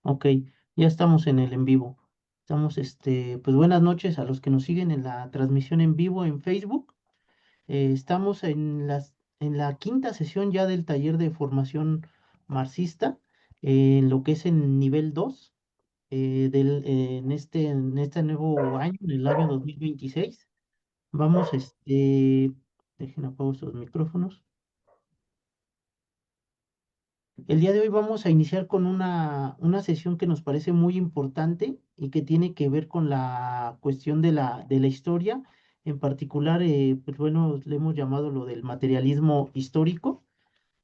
Ok, ya estamos en el en vivo. Estamos, pues buenas noches a los que nos siguen en la transmisión en vivo en Facebook. Estamos en la quinta sesión ya del taller de formación marxista, en lo que es en nivel 2 en este nuevo año, en el año 2026. Vamos, dejen apago estos micrófonos. El día de hoy vamos a iniciar con una sesión que nos parece muy importante y que tiene que ver con la cuestión de de la historia. En particular, pues bueno, le hemos llamado lo del materialismo histórico.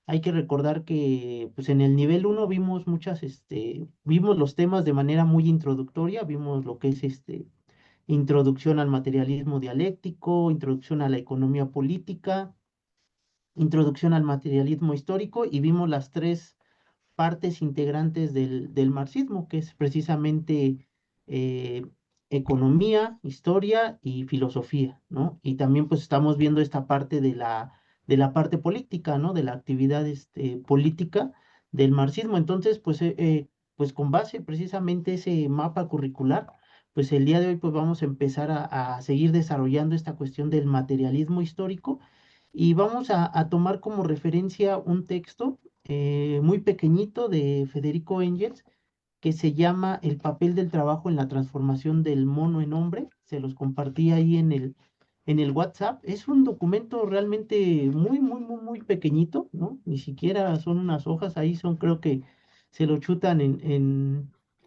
Hay que recordar que pues en el nivel uno vimos vimos los temas de manera muy introductoria, vimos lo que es introducción al materialismo dialéctico, introducción a la economía política, introducción al materialismo histórico y vimos las tres partes integrantes del marxismo, que es precisamente eh, economía, historia y filosofía, ¿no? Y también pues estamos viendo esta parte de de la parte política, ¿no? De la actividad política del marxismo. Entonces, pues con base precisamente ese mapa curricular, pues el día de hoy pues vamos a empezar a seguir desarrollando esta cuestión del materialismo histórico y vamos a tomar como referencia un texto muy pequeñito de Federico Engels que se llama El papel del trabajo en la transformación del mono en hombre. Se los compartí ahí en en el WhatsApp. Es un documento realmente muy pequeñito, ¿no? Ni siquiera son unas hojas, ahí son, creo que se lo chutan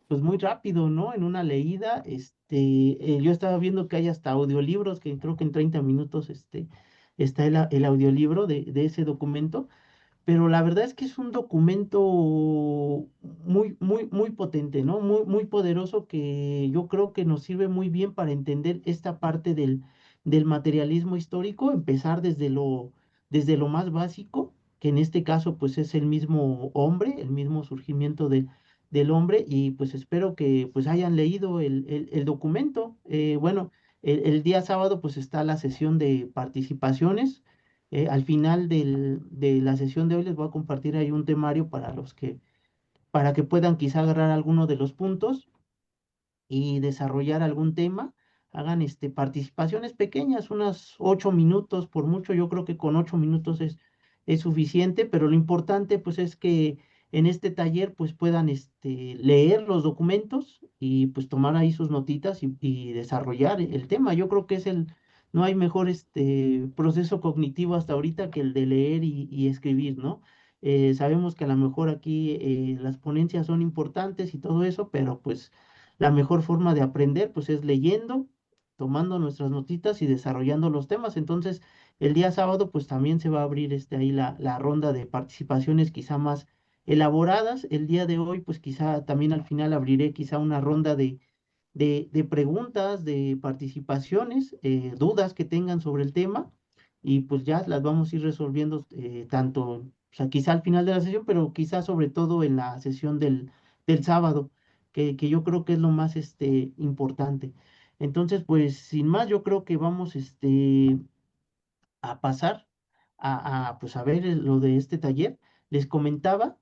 pues muy rápido, ¿no? En una leída. Yo estaba viendo que hay hasta audiolibros, que creo que en 30 minutos, está el audiolibro de ese documento, pero la verdad es que es un documento muy potente, ¿no? Muy poderoso que yo creo que nos sirve muy bien para entender esta parte del materialismo histórico, empezar desde lo más básico, que en este caso pues es el mismo hombre, el mismo surgimiento del hombre, y pues espero que pues hayan leído el documento. Bueno, el día sábado pues está la sesión de participaciones. Al final de la sesión de hoy les voy a compartir ahí un temario para que puedan quizá agarrar alguno de los puntos y desarrollar algún tema. Hagan participaciones pequeñas, unas 8 minutos por mucho. Yo creo que con 8 minutos es suficiente, pero lo importante pues es que en este taller pues puedan leer los documentos y pues tomar ahí sus notitas y desarrollar el tema. Yo creo que no hay mejor proceso cognitivo hasta ahorita que el de leer y escribir, ¿no? Sabemos que a lo mejor aquí las ponencias son importantes y todo eso, pero pues la mejor forma de aprender, pues, es leyendo, tomando nuestras notitas y desarrollando los temas. Entonces, el día sábado, pues, también se va a abrir ahí la ronda de participaciones quizá más elaboradas. El día de hoy, pues, quizá también al final abriré quizá una ronda de preguntas, de participaciones, dudas que tengan sobre el tema, y pues ya las vamos a ir resolviendo tanto, o sea, quizá al final de la sesión, pero quizá sobre todo en la sesión del sábado, que yo creo que es lo más importante. Entonces, pues sin más, yo creo que vamos a pasar pues, a ver lo de este taller. Les comentaba,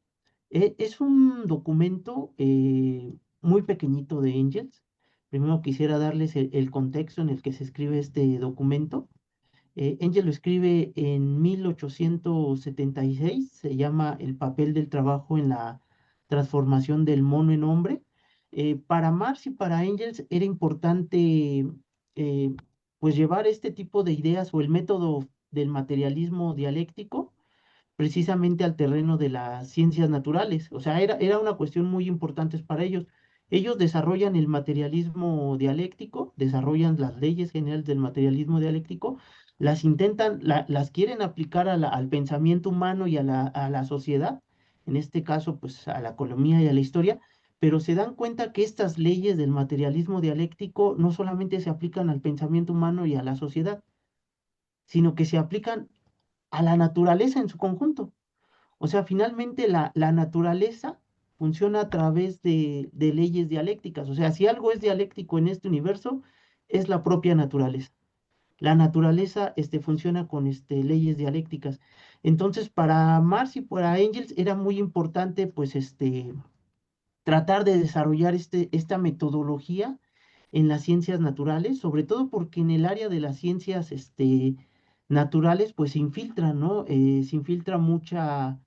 es un documento muy pequeñito de Angels. Primero quisiera darles el contexto en el que se escribe este documento. Engels lo escribe en 1876, se llama El papel del trabajo en la transformación del mono en hombre. Para Marx y para Engels era importante eh, pues llevar este tipo de ideas o el método del materialismo dialéctico precisamente al terreno de las ciencias naturales. O sea, era una cuestión muy importante para ellos. Ellos desarrollan el materialismo dialéctico, desarrollan las leyes generales del materialismo dialéctico, las intentan, las quieren aplicar al pensamiento humano y a a la sociedad, en este caso, pues a la economía y a la historia, pero se dan cuenta que estas leyes del materialismo dialéctico no solamente se aplican al pensamiento humano y a la sociedad, sino que se aplican a la naturaleza en su conjunto. O sea, finalmente la naturaleza funciona a través de leyes dialécticas. O sea, si algo es dialéctico en este universo, es la propia naturaleza. La naturaleza funciona con leyes dialécticas. Entonces, para Marx y para Engels era muy importante, pues, tratar de desarrollar esta metodología en las ciencias naturales, sobre todo porque en el área de las ciencias naturales, pues se infiltra, ¿no? Se infiltra mucha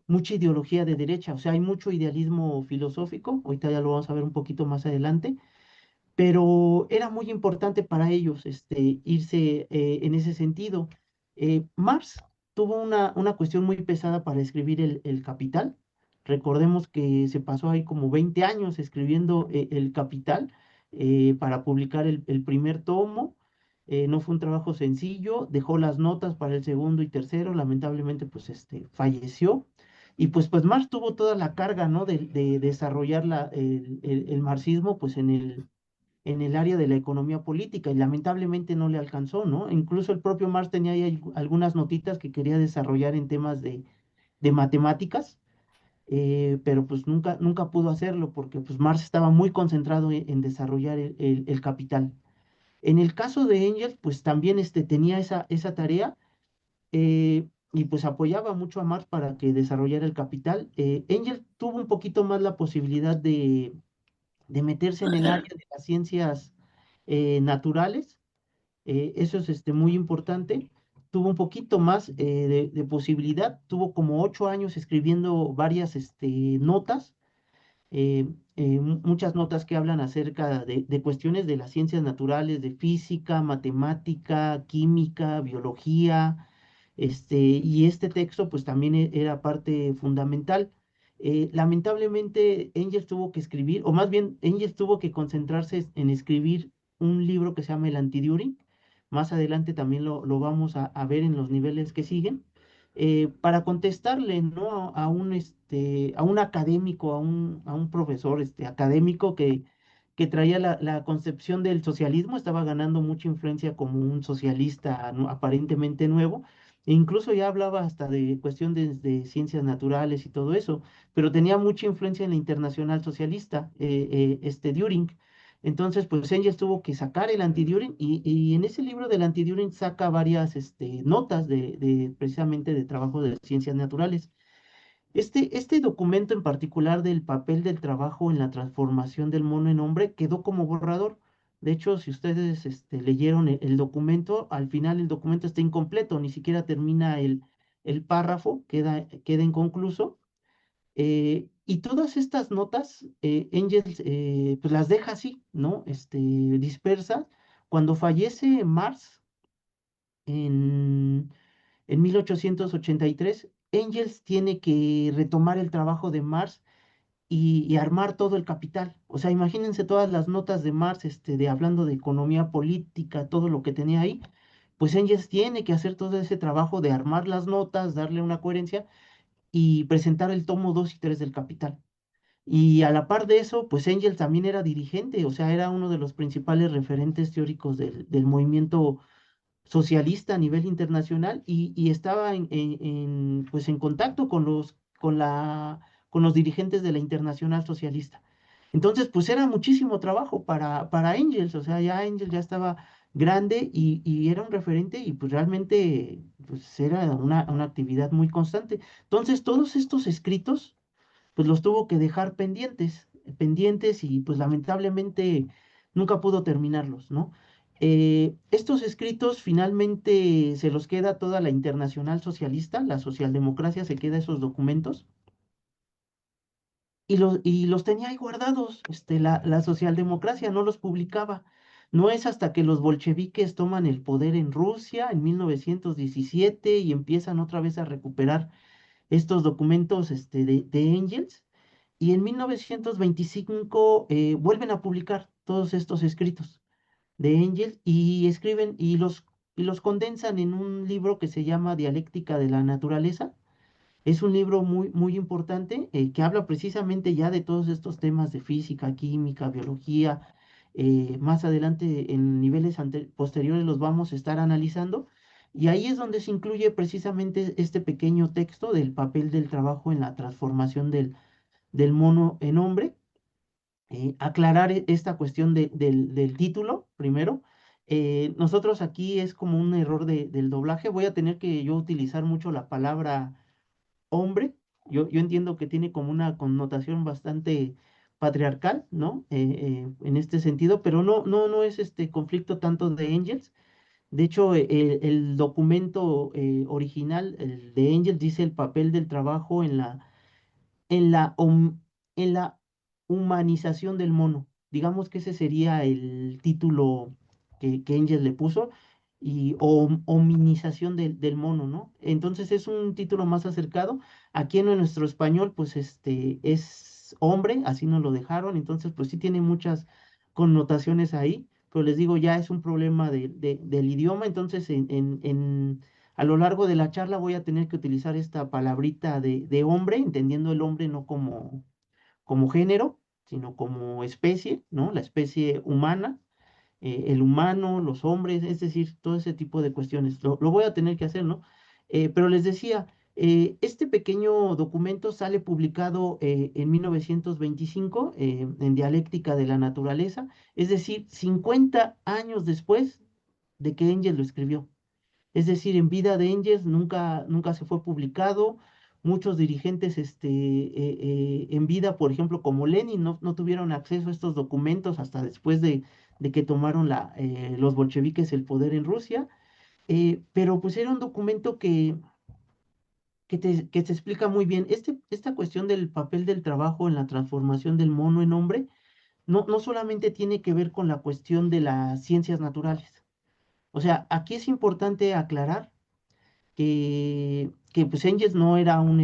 ideología de derecha, o sea, hay mucho idealismo filosófico, ahorita ya lo vamos a ver un poquito más adelante, pero era muy importante para ellos irse en ese sentido. Marx tuvo una cuestión muy pesada para escribir el Capital. Recordemos que se pasó ahí como 20 años escribiendo el Capital para publicar el primer tomo. No fue un trabajo sencillo, dejó las notas para el segundo y tercero, lamentablemente pues falleció. Y pues Marx tuvo toda la carga, ¿no? de desarrollar el marxismo pues en el área de la economía política y lamentablemente no le alcanzó, ¿no? Incluso el propio Marx tenía ahí algunas notitas que quería desarrollar en temas de matemáticas, pero pues nunca pudo hacerlo porque pues Marx estaba muy concentrado en desarrollar el capital. En el caso de Engels, pues también tenía esa tarea y pues apoyaba mucho a Marx para que desarrollara el capital. Engels tuvo un poquito más la posibilidad de meterse en el área de las ciencias naturales. Eso es muy importante. Tuvo un poquito más de posibilidad, tuvo como 8 años escribiendo varias notas, muchas notas que hablan acerca de cuestiones de las ciencias naturales, de física, matemática, química, biología, y este texto pues también era parte fundamental. Lamentablemente Engels tuvo que escribir, o más bien Engels tuvo que concentrarse en escribir un libro que se llama El Anti-Düring. Más adelante también lo vamos a ver en los niveles que siguen para contestarle, ¿no? A un académico, a un profesor académico que traía la concepción del socialismo, estaba ganando mucha influencia como un socialista aparentemente nuevo, e incluso ya hablaba hasta de cuestiones de ciencias naturales y todo eso, pero tenía mucha influencia en la internacional socialista, Düring. Entonces, pues Engels tuvo que sacar el anti-Düring y en ese libro del anti-Düring saca varias notas precisamente de trabajo de ciencias naturales. Este documento en particular del papel del trabajo en la transformación del mono en hombre quedó como borrador. De hecho, si ustedes leyeron el documento, al final el documento está incompleto, ni siquiera termina el párrafo, queda inconcluso. Y todas estas notas, Engels pues las deja así, ¿no? Dispersas. Cuando fallece Marx en 1883, Engels tiene que retomar el trabajo de Marx y armar todo el capital. O sea, imagínense todas las notas de Marx, de hablando de economía política, todo lo que tenía ahí. Pues Engels tiene que hacer todo ese trabajo de armar las notas, darle una coherencia y presentar el tomo 2 y 3 del Capital. Y a la par de eso, pues Engels también era dirigente, o sea, era uno de los principales referentes teóricos del movimiento socialista a nivel internacional y estaba pues en contacto con los dirigentes de la Internacional Socialista. Entonces, pues era muchísimo trabajo para Engels, o sea, ya Engels ya estaba grande y era un referente y pues realmente pues era una actividad muy constante. Entonces, todos estos escritos pues los tuvo que dejar pendientes y pues lamentablemente nunca pudo terminarlos, ¿no? Estos escritos finalmente se los queda toda la Internacional Socialista, la socialdemocracia se queda esos documentos y los tenía ahí guardados, la socialdemocracia no los publicaba. No es hasta que los bolcheviques toman el poder en Rusia en 1917 y empiezan otra vez a recuperar estos documentos de Engels y en 1925 vuelven a publicar todos estos escritos de Engels y escriben y los condensan en un libro que se llama Dialéctica de la Naturaleza. Es un libro muy, muy importante que habla precisamente ya de todos estos temas de física, química, biología. Más adelante en niveles posteriores los vamos a estar analizando. Y ahí es donde se incluye precisamente este pequeño texto del papel del trabajo en la transformación del mono en hombre. Aclarar esta cuestión del título primero. Nosotros aquí es como un error del doblaje. Voy a tener que yo utilizar mucho la palabra hombre. Yo entiendo que tiene como una connotación bastante patriarcal, ¿no? En este sentido, pero no es este conflicto tanto de Engels. De hecho, el documento original, el de Engels, dice el papel del trabajo en la, en la humanización del mono. Digamos que ese sería el título que Engels le puso, y hominización del mono, ¿no? Entonces es un título más acercado. Aquí en nuestro español, pues es hombre, así nos lo dejaron, entonces pues sí tiene muchas connotaciones ahí, pero les digo, ya es un problema del idioma, entonces a lo largo de la charla voy a tener que utilizar esta palabrita de hombre, entendiendo el hombre no como género, sino como especie, ¿no? La especie humana, el humano, los hombres, es decir, todo ese tipo de cuestiones. Lo voy a tener que hacer, ¿no? Pero les decía, este pequeño documento sale publicado en 1925 en Dialéctica de la Naturaleza, es decir, 50 años después de que Engels lo escribió. Es decir, en vida de Engels nunca se fue publicado. Muchos dirigentes en vida, por ejemplo, como Lenin, no tuvieron acceso a estos documentos hasta después de que tomaron los bolcheviques el poder en Rusia. Pero pues era un documento que te explica muy bien esta cuestión del papel del trabajo en la transformación del mono en hombre. No solamente tiene que ver con la cuestión de las ciencias naturales. O sea, aquí es importante aclarar que pues Engels no era un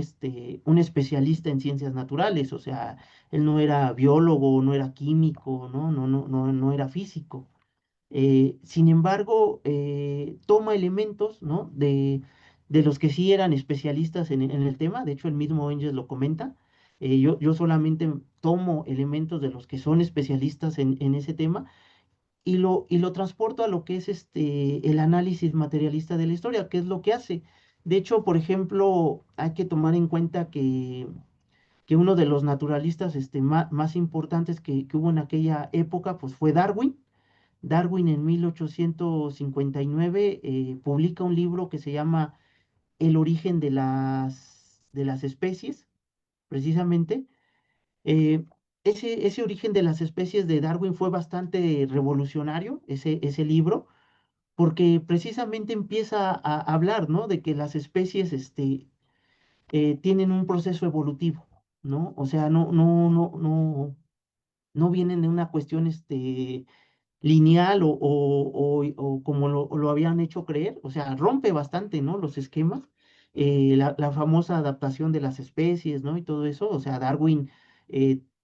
especialista en ciencias naturales, o sea, él no era biólogo, no era químico, no era físico. Sin embargo, toma elementos, ¿no? de los que sí eran especialistas en el tema, de hecho el mismo Engels lo comenta. Yo solamente tomo elementos de los que son especialistas en ese tema y lo transporto a lo que es el análisis materialista de la historia, que es lo que hace. De hecho, por ejemplo, hay que tomar en cuenta que uno de los naturalistas más importantes que hubo en aquella época, pues fue Darwin. Darwin en 1859 publica un libro que se llama El origen de las especies, precisamente. Eh, ese origen de las especies de Darwin fue bastante revolucionario, ese libro, porque precisamente empieza a hablar, ¿no? De que las especies tienen un proceso evolutivo, ¿no? O sea, no vienen de una cuestión lineal o como lo habían hecho creer, o sea, rompe bastante, ¿no? Los esquemas, la famosa adaptación de las especies, ¿no? Y todo eso, o sea, Darwin,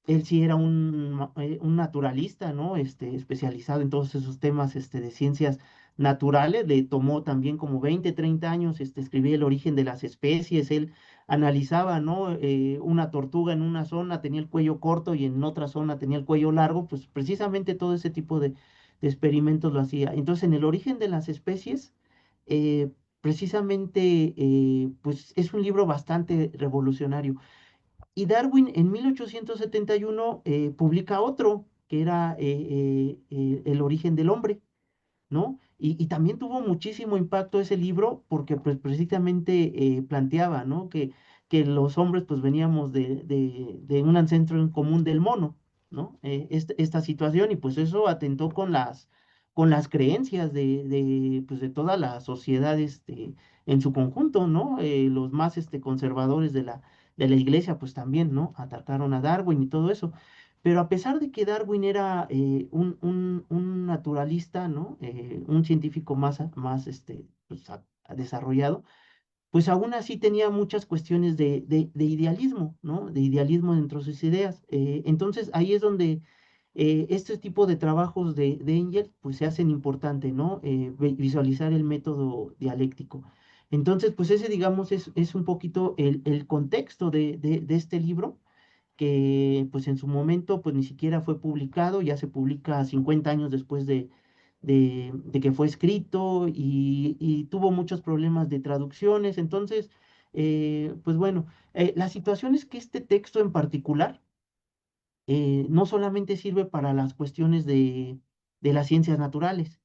él sí era un naturalista, ¿no? Especializado en todos esos temas, de ciencias naturales, le tomó también como 20 30 años, escribir el origen de las especies, él analizaba, ¿no? Una tortuga en una zona tenía el cuello corto y en otra zona tenía el cuello largo, pues precisamente todo ese tipo de experimentos lo hacía. Entonces, en el origen de las especies, eh, precisamente, pues es un libro bastante revolucionario. Y Darwin en 1871 publica otro, que era El origen del hombre, ¿no? Y también tuvo muchísimo impacto ese libro porque pues precisamente planteaba, ¿no? Que los hombres pues veníamos de un ancestro en común del mono, ¿no? Esta situación y pues eso atentó con las creencias pues, de toda la sociedad en su conjunto, ¿no? Los más conservadores de la iglesia pues también, ¿no? Atacaron a Darwin y todo eso. Pero a pesar de que Darwin era un naturalista, ¿no? Un científico más pues, desarrollado, pues aún así tenía muchas cuestiones de idealismo, ¿no? De idealismo dentro de sus ideas. Entonces ahí es donde este tipo de trabajos de Engels pues se hacen importante, ¿no? Visualizar el método dialéctico. Entonces, pues ese, digamos, es un poquito el contexto de este libro que pues en su momento pues ni siquiera fue publicado, ya se publica 50 años después de que fue escrito y tuvo muchos problemas de traducciones. Entonces, pues bueno, la situación es que este texto en particular no solamente sirve para las cuestiones de las ciencias naturales.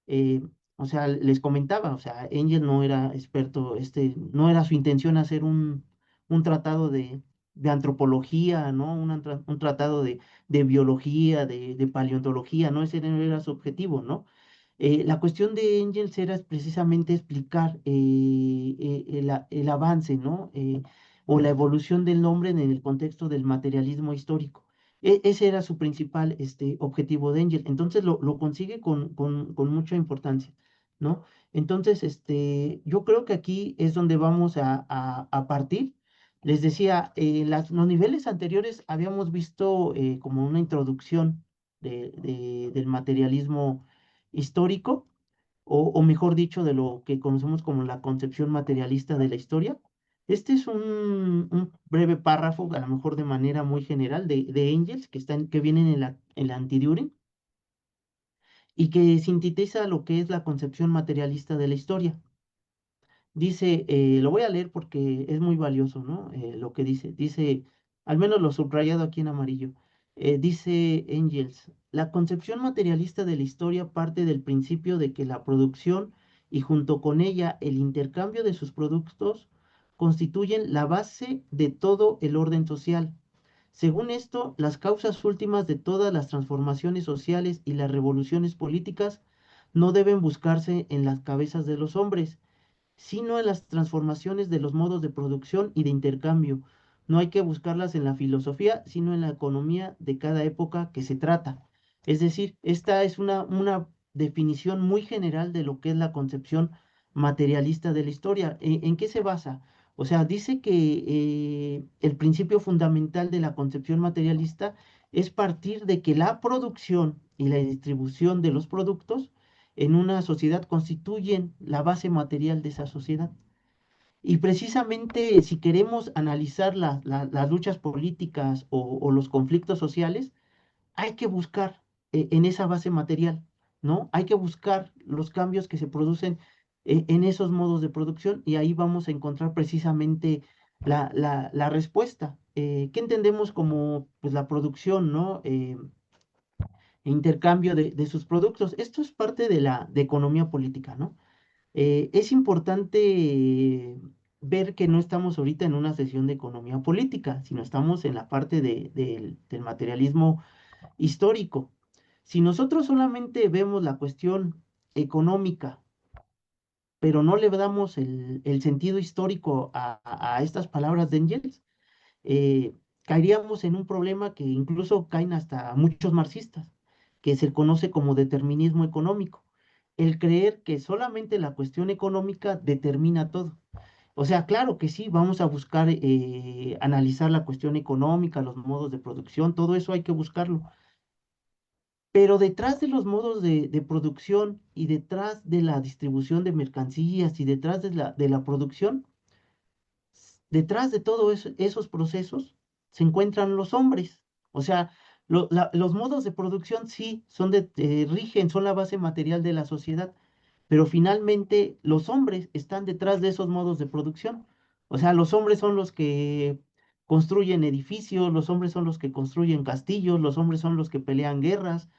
eh, o sea, les comentaba, o sea, Engels no era experto, no era su intención hacer un tratado de antropología, ¿no? Un tratado de biología, de paleontología, ¿no? Ese no era su objetivo, ¿no? La cuestión de Engels era precisamente explicar el avance, ¿no? O la evolución del hombre en el contexto del materialismo histórico. Ese era su principal objetivo de Engels. Entonces lo consigue con mucha importancia, ¿no? Entonces, yo creo que aquí es donde vamos a partir. Les decía, los niveles anteriores habíamos visto como una introducción del materialismo histórico, o mejor dicho, de lo que conocemos como la concepción materialista de la historia. Este es un breve párrafo, a lo mejor de manera muy general, de Engels, que viene en la Anti-Düring, y que sintetiza lo que es la concepción materialista de la historia. Dice, lo voy a leer porque es muy valioso, ¿no? Lo que dice, al menos lo subrayado aquí en amarillo. Dice Engels, la concepción materialista de la historia parte del principio de que la producción y junto con ella el intercambio de sus productos constituyen la base de todo el orden social. Según esto, las causas últimas de todas las transformaciones sociales y las revoluciones políticas no deben buscarse en las cabezas de los hombres, sino en las transformaciones de los modos de producción y de intercambio. No hay que buscarlas en la filosofía, sino en la economía de cada época que se trata. Es decir, esta es una definición muy general de lo que es la concepción materialista de la historia. ¿En qué se basa? O sea, dice que el principio fundamental de la concepción materialista es partir de que la producción y la distribución de los productos en una sociedad constituyen la base material de esa sociedad. Y precisamente si queremos analizar las luchas políticas o los conflictos sociales, hay que buscar en esa base material, ¿no? Hay que buscar los cambios que se producen en esos modos de producción y ahí vamos a encontrar precisamente la respuesta. ¿Qué entendemos como pues, la producción, ¿no? Intercambio de sus productos. Esto es parte de economía política, ¿no? Es importante ver que no estamos ahorita en una sesión de economía política, sino estamos en la parte del materialismo histórico. Si nosotros solamente vemos la cuestión económica, pero no le damos el sentido histórico a estas palabras de Engels, caeríamos en un problema que incluso caen hasta muchos marxistas, que se conoce como determinismo económico, el creer que solamente la cuestión económica determina todo. O sea, claro que sí, vamos a buscar analizar la cuestión económica, los modos de producción, todo eso hay que buscarlo. Pero detrás de los modos de producción y detrás de la distribución de mercancías y detrás de la producción, detrás de todos esos procesos se encuentran los hombres. O sea, los modos de producción sí rigen, son la base material de la sociedad, pero finalmente los hombres están detrás de esos modos de producción. O sea, los hombres son los que construyen edificios, los hombres son los que construyen castillos, los hombres son los que pelean guerras,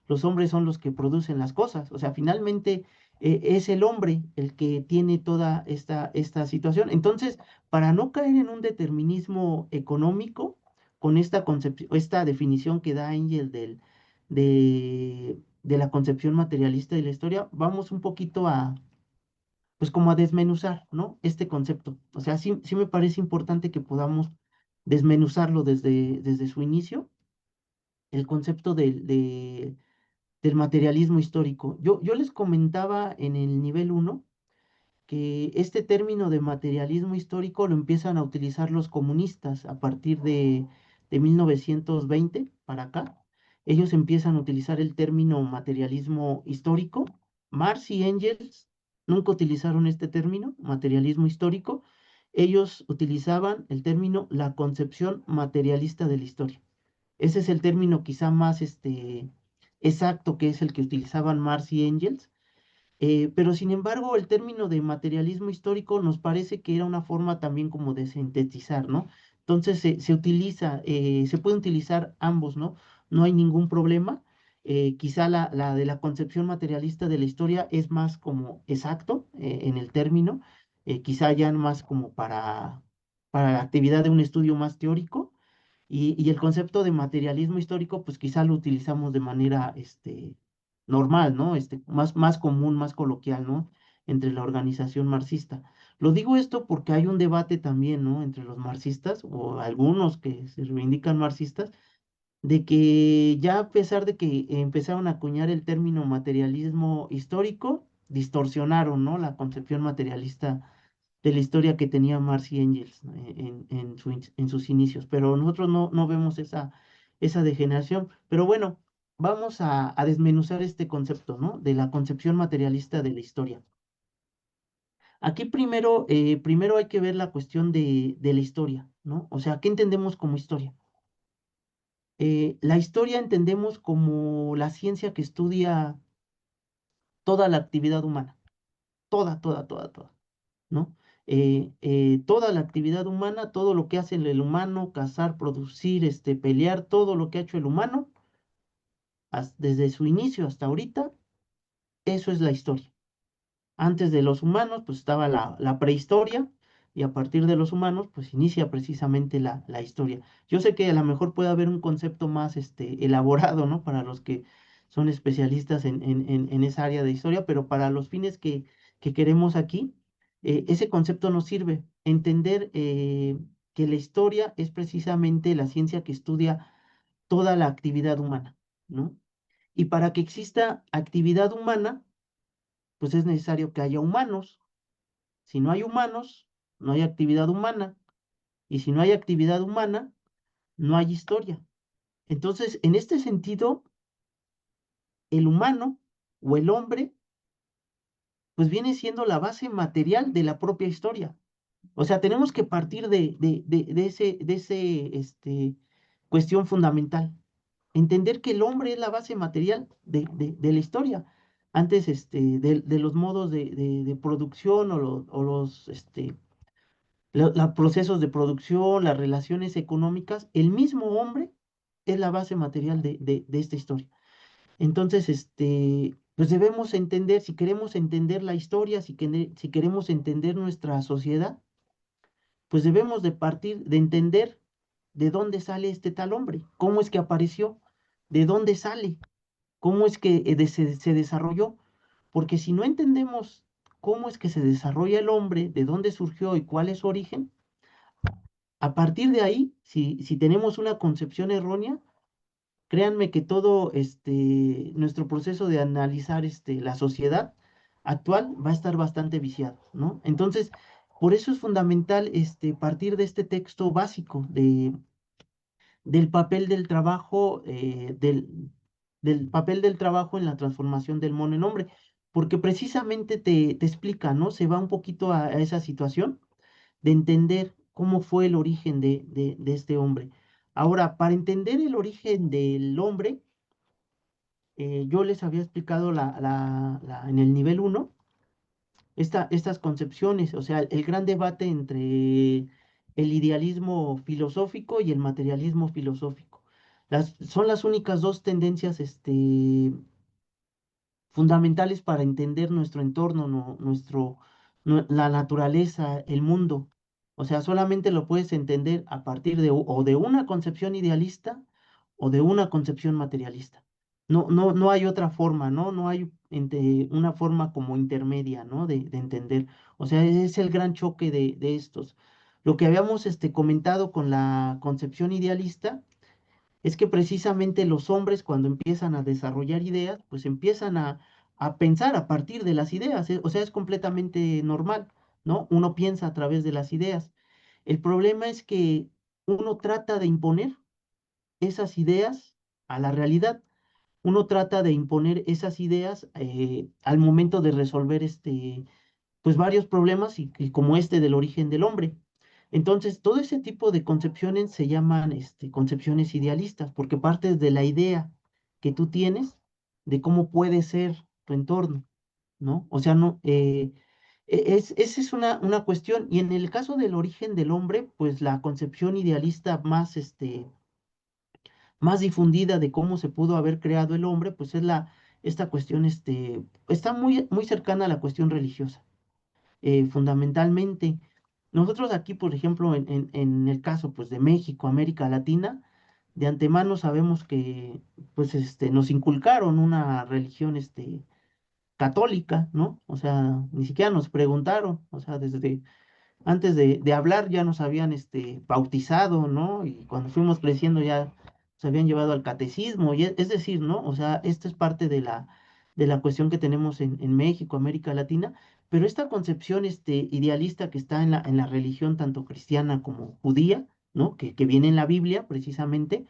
los hombres son los que producen las cosas. O sea, finalmente es el hombre el que tiene toda esta situación. Entonces, para no caer en un determinismo económico, con esta concepción, esta definición que da Engel de la concepción materialista de la historia, vamos un poquito pues como a desmenuzar, ¿no? Este concepto. O sea, sí me parece importante que podamos desmenuzarlo desde su inicio, el concepto del materialismo histórico. Yo les comentaba en el nivel uno que este término de materialismo histórico lo empiezan a utilizar los comunistas a partir de 1920 para acá. Ellos empiezan a utilizar el término materialismo histórico. Marx y Engels nunca utilizaron este término, materialismo histórico. Ellos utilizaban el término la concepción materialista de la historia. Ese es el término quizá más exacto, que es el que utilizaban Marx y Engels, pero sin embargo, el término de materialismo histórico nos parece que era una forma también como de sintetizar, ¿no? Entonces se pueden utilizar ambos, ¿no? No hay ningún problema. Quizá la de la concepción materialista de la historia es más como exacto en el término, quizá ya más como para la actividad de un estudio más teórico, y el concepto de materialismo histórico, pues quizá lo utilizamos de manera normal, ¿no? Más común, más coloquial, ¿no? Entre la organización marxista. Lo digo esto porque hay un debate también, ¿no? Entre los marxistas o algunos que se reivindican marxistas, de que ya a pesar de que empezaron a acuñar el término materialismo histórico, distorsionaron, ¿no? La concepción materialista de la historia que tenía Marx y Engels, ¿no? En sus inicios, pero nosotros no vemos esa degeneración. Pero bueno, vamos a desmenuzar este concepto, ¿no? De la concepción materialista de la historia. Aquí primero hay que ver la cuestión de la historia, ¿no? O sea, ¿qué entendemos como historia? La historia entendemos como la ciencia que estudia toda la actividad humana, toda, ¿no? Toda la actividad humana, todo lo que hace el humano, cazar, producir, pelear, todo lo que ha hecho el humano, desde su inicio hasta ahorita, eso es la historia. Antes de los humanos, pues estaba la prehistoria, y a partir de los humanos, pues inicia precisamente la historia. Yo sé que a lo mejor puede haber un concepto más elaborado, ¿no? Para los que son especialistas en esa área de historia, pero para los fines que queremos aquí, ese concepto nos sirve. Entender que la historia es precisamente la ciencia que estudia toda la actividad humana, ¿no? Y para que exista actividad humana, pues es necesario que haya humanos. Si no hay humanos, no hay actividad humana. Y si no hay actividad humana, no hay historia. Entonces, en este sentido, el humano o el hombre, pues viene siendo la base material de la propia historia. O sea, tenemos que partir de ese cuestión fundamental. Entender que el hombre es la base material de la historia. Antes, de los modos de producción o los procesos de producción, las relaciones económicas, el mismo hombre es la base material de esta historia. Entonces, pues debemos entender, si queremos entender la historia, si queremos entender nuestra sociedad, pues debemos de partir de entender de dónde sale este tal hombre, cómo es que apareció, de dónde sale, cómo es que se desarrolló, porque si no entendemos cómo es que se desarrolla el hombre, de dónde surgió y cuál es su origen, a partir de ahí, si tenemos una concepción errónea, créanme que todo nuestro proceso de analizar la sociedad actual va a estar bastante viciado, ¿no? Entonces, por eso es fundamental partir de este texto básico del papel del trabajo, del papel del trabajo en la transformación del mono en hombre, porque precisamente te explica, ¿no? Se va un poquito a esa situación de entender cómo fue el origen de este hombre. Ahora, para entender el origen del hombre, yo les había explicado en el nivel uno estas concepciones, o sea, el gran debate entre el idealismo filosófico y el materialismo filosófico. Son las únicas dos tendencias fundamentales para entender nuestro entorno, la naturaleza, el mundo. O sea, solamente lo puedes entender a partir o de una concepción idealista o de una concepción materialista. No hay otra forma, ¿no? No hay una forma como intermedia, ¿no? De entender. O sea, ese es el gran choque de estos. Lo que habíamos comentado con la concepción idealista es que precisamente los hombres cuando empiezan a desarrollar ideas, pues empiezan a pensar a partir de las ideas, o sea, es completamente normal, ¿no? Uno piensa a través de las ideas. El problema es que uno trata de imponer esas ideas a la realidad. Uno trata de imponer esas ideas al momento de resolver pues varios problemas y como del origen del hombre. Entonces, todo ese tipo de concepciones se llaman concepciones idealistas, porque partes de la idea que tú tienes de cómo puede ser tu entorno, ¿no? O sea, no, esa es una cuestión. Y en el caso del origen del hombre, pues la concepción idealista más difundida de cómo se pudo haber creado el hombre, pues es esta cuestión, está muy cercana a la cuestión religiosa fundamentalmente. Nosotros aquí, por ejemplo, en el caso pues, de México, América Latina, de antemano sabemos que pues, nos inculcaron una religión católica, ¿no? O sea, ni siquiera nos preguntaron, o sea, desde antes de hablar ya nos habían bautizado, ¿no? Y cuando fuimos creciendo ya nos habían llevado al catecismo, y es decir, ¿no? O sea, esto es parte de la cuestión que tenemos en México, América Latina, pero esta concepción idealista que está en la religión tanto cristiana como judía, ¿no? Que viene en la Biblia precisamente,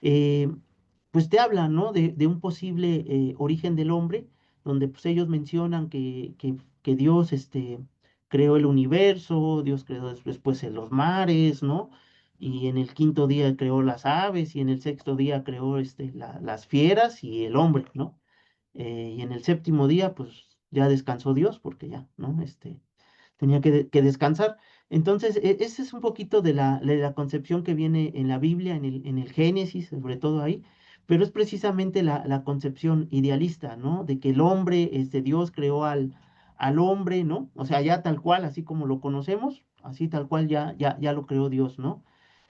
eh, pues te habla, ¿no? De un posible origen del hombre, donde pues ellos mencionan que Dios creó el universo, Dios creó después los mares, ¿no? Y en el quinto día creó las aves, y en el sexto día creó las fieras y el hombre, ¿no? Y en el séptimo día, pues ya descansó Dios, porque ya, ¿no? Tenía que descansar. Entonces, ese es un poquito de la concepción que viene en la Biblia, en el Génesis, sobre todo ahí, pero es precisamente la concepción idealista, ¿no? De que el hombre, Dios creó al hombre, ¿no? O sea, ya tal cual, así como lo conocemos, así tal cual ya lo creó Dios, ¿no?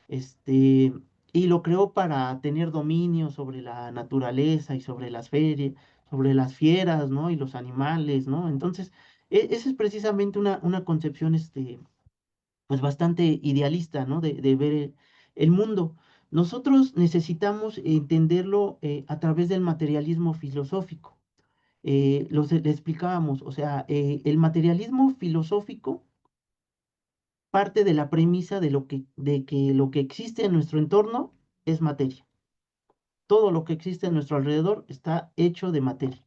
Este, y lo creó para tener dominio sobre la naturaleza y sobre las fieras, ¿no? Y los animales, ¿no? Entonces, esa es precisamente una concepción, pues bastante idealista, ¿no? De ver el mundo. Nosotros necesitamos entenderlo a través del materialismo filosófico. Le explicábamos, o sea, el materialismo filosófico parte de la premisa de que lo que existe en nuestro entorno es materia. Todo lo que existe a nuestro alrededor está hecho de materia.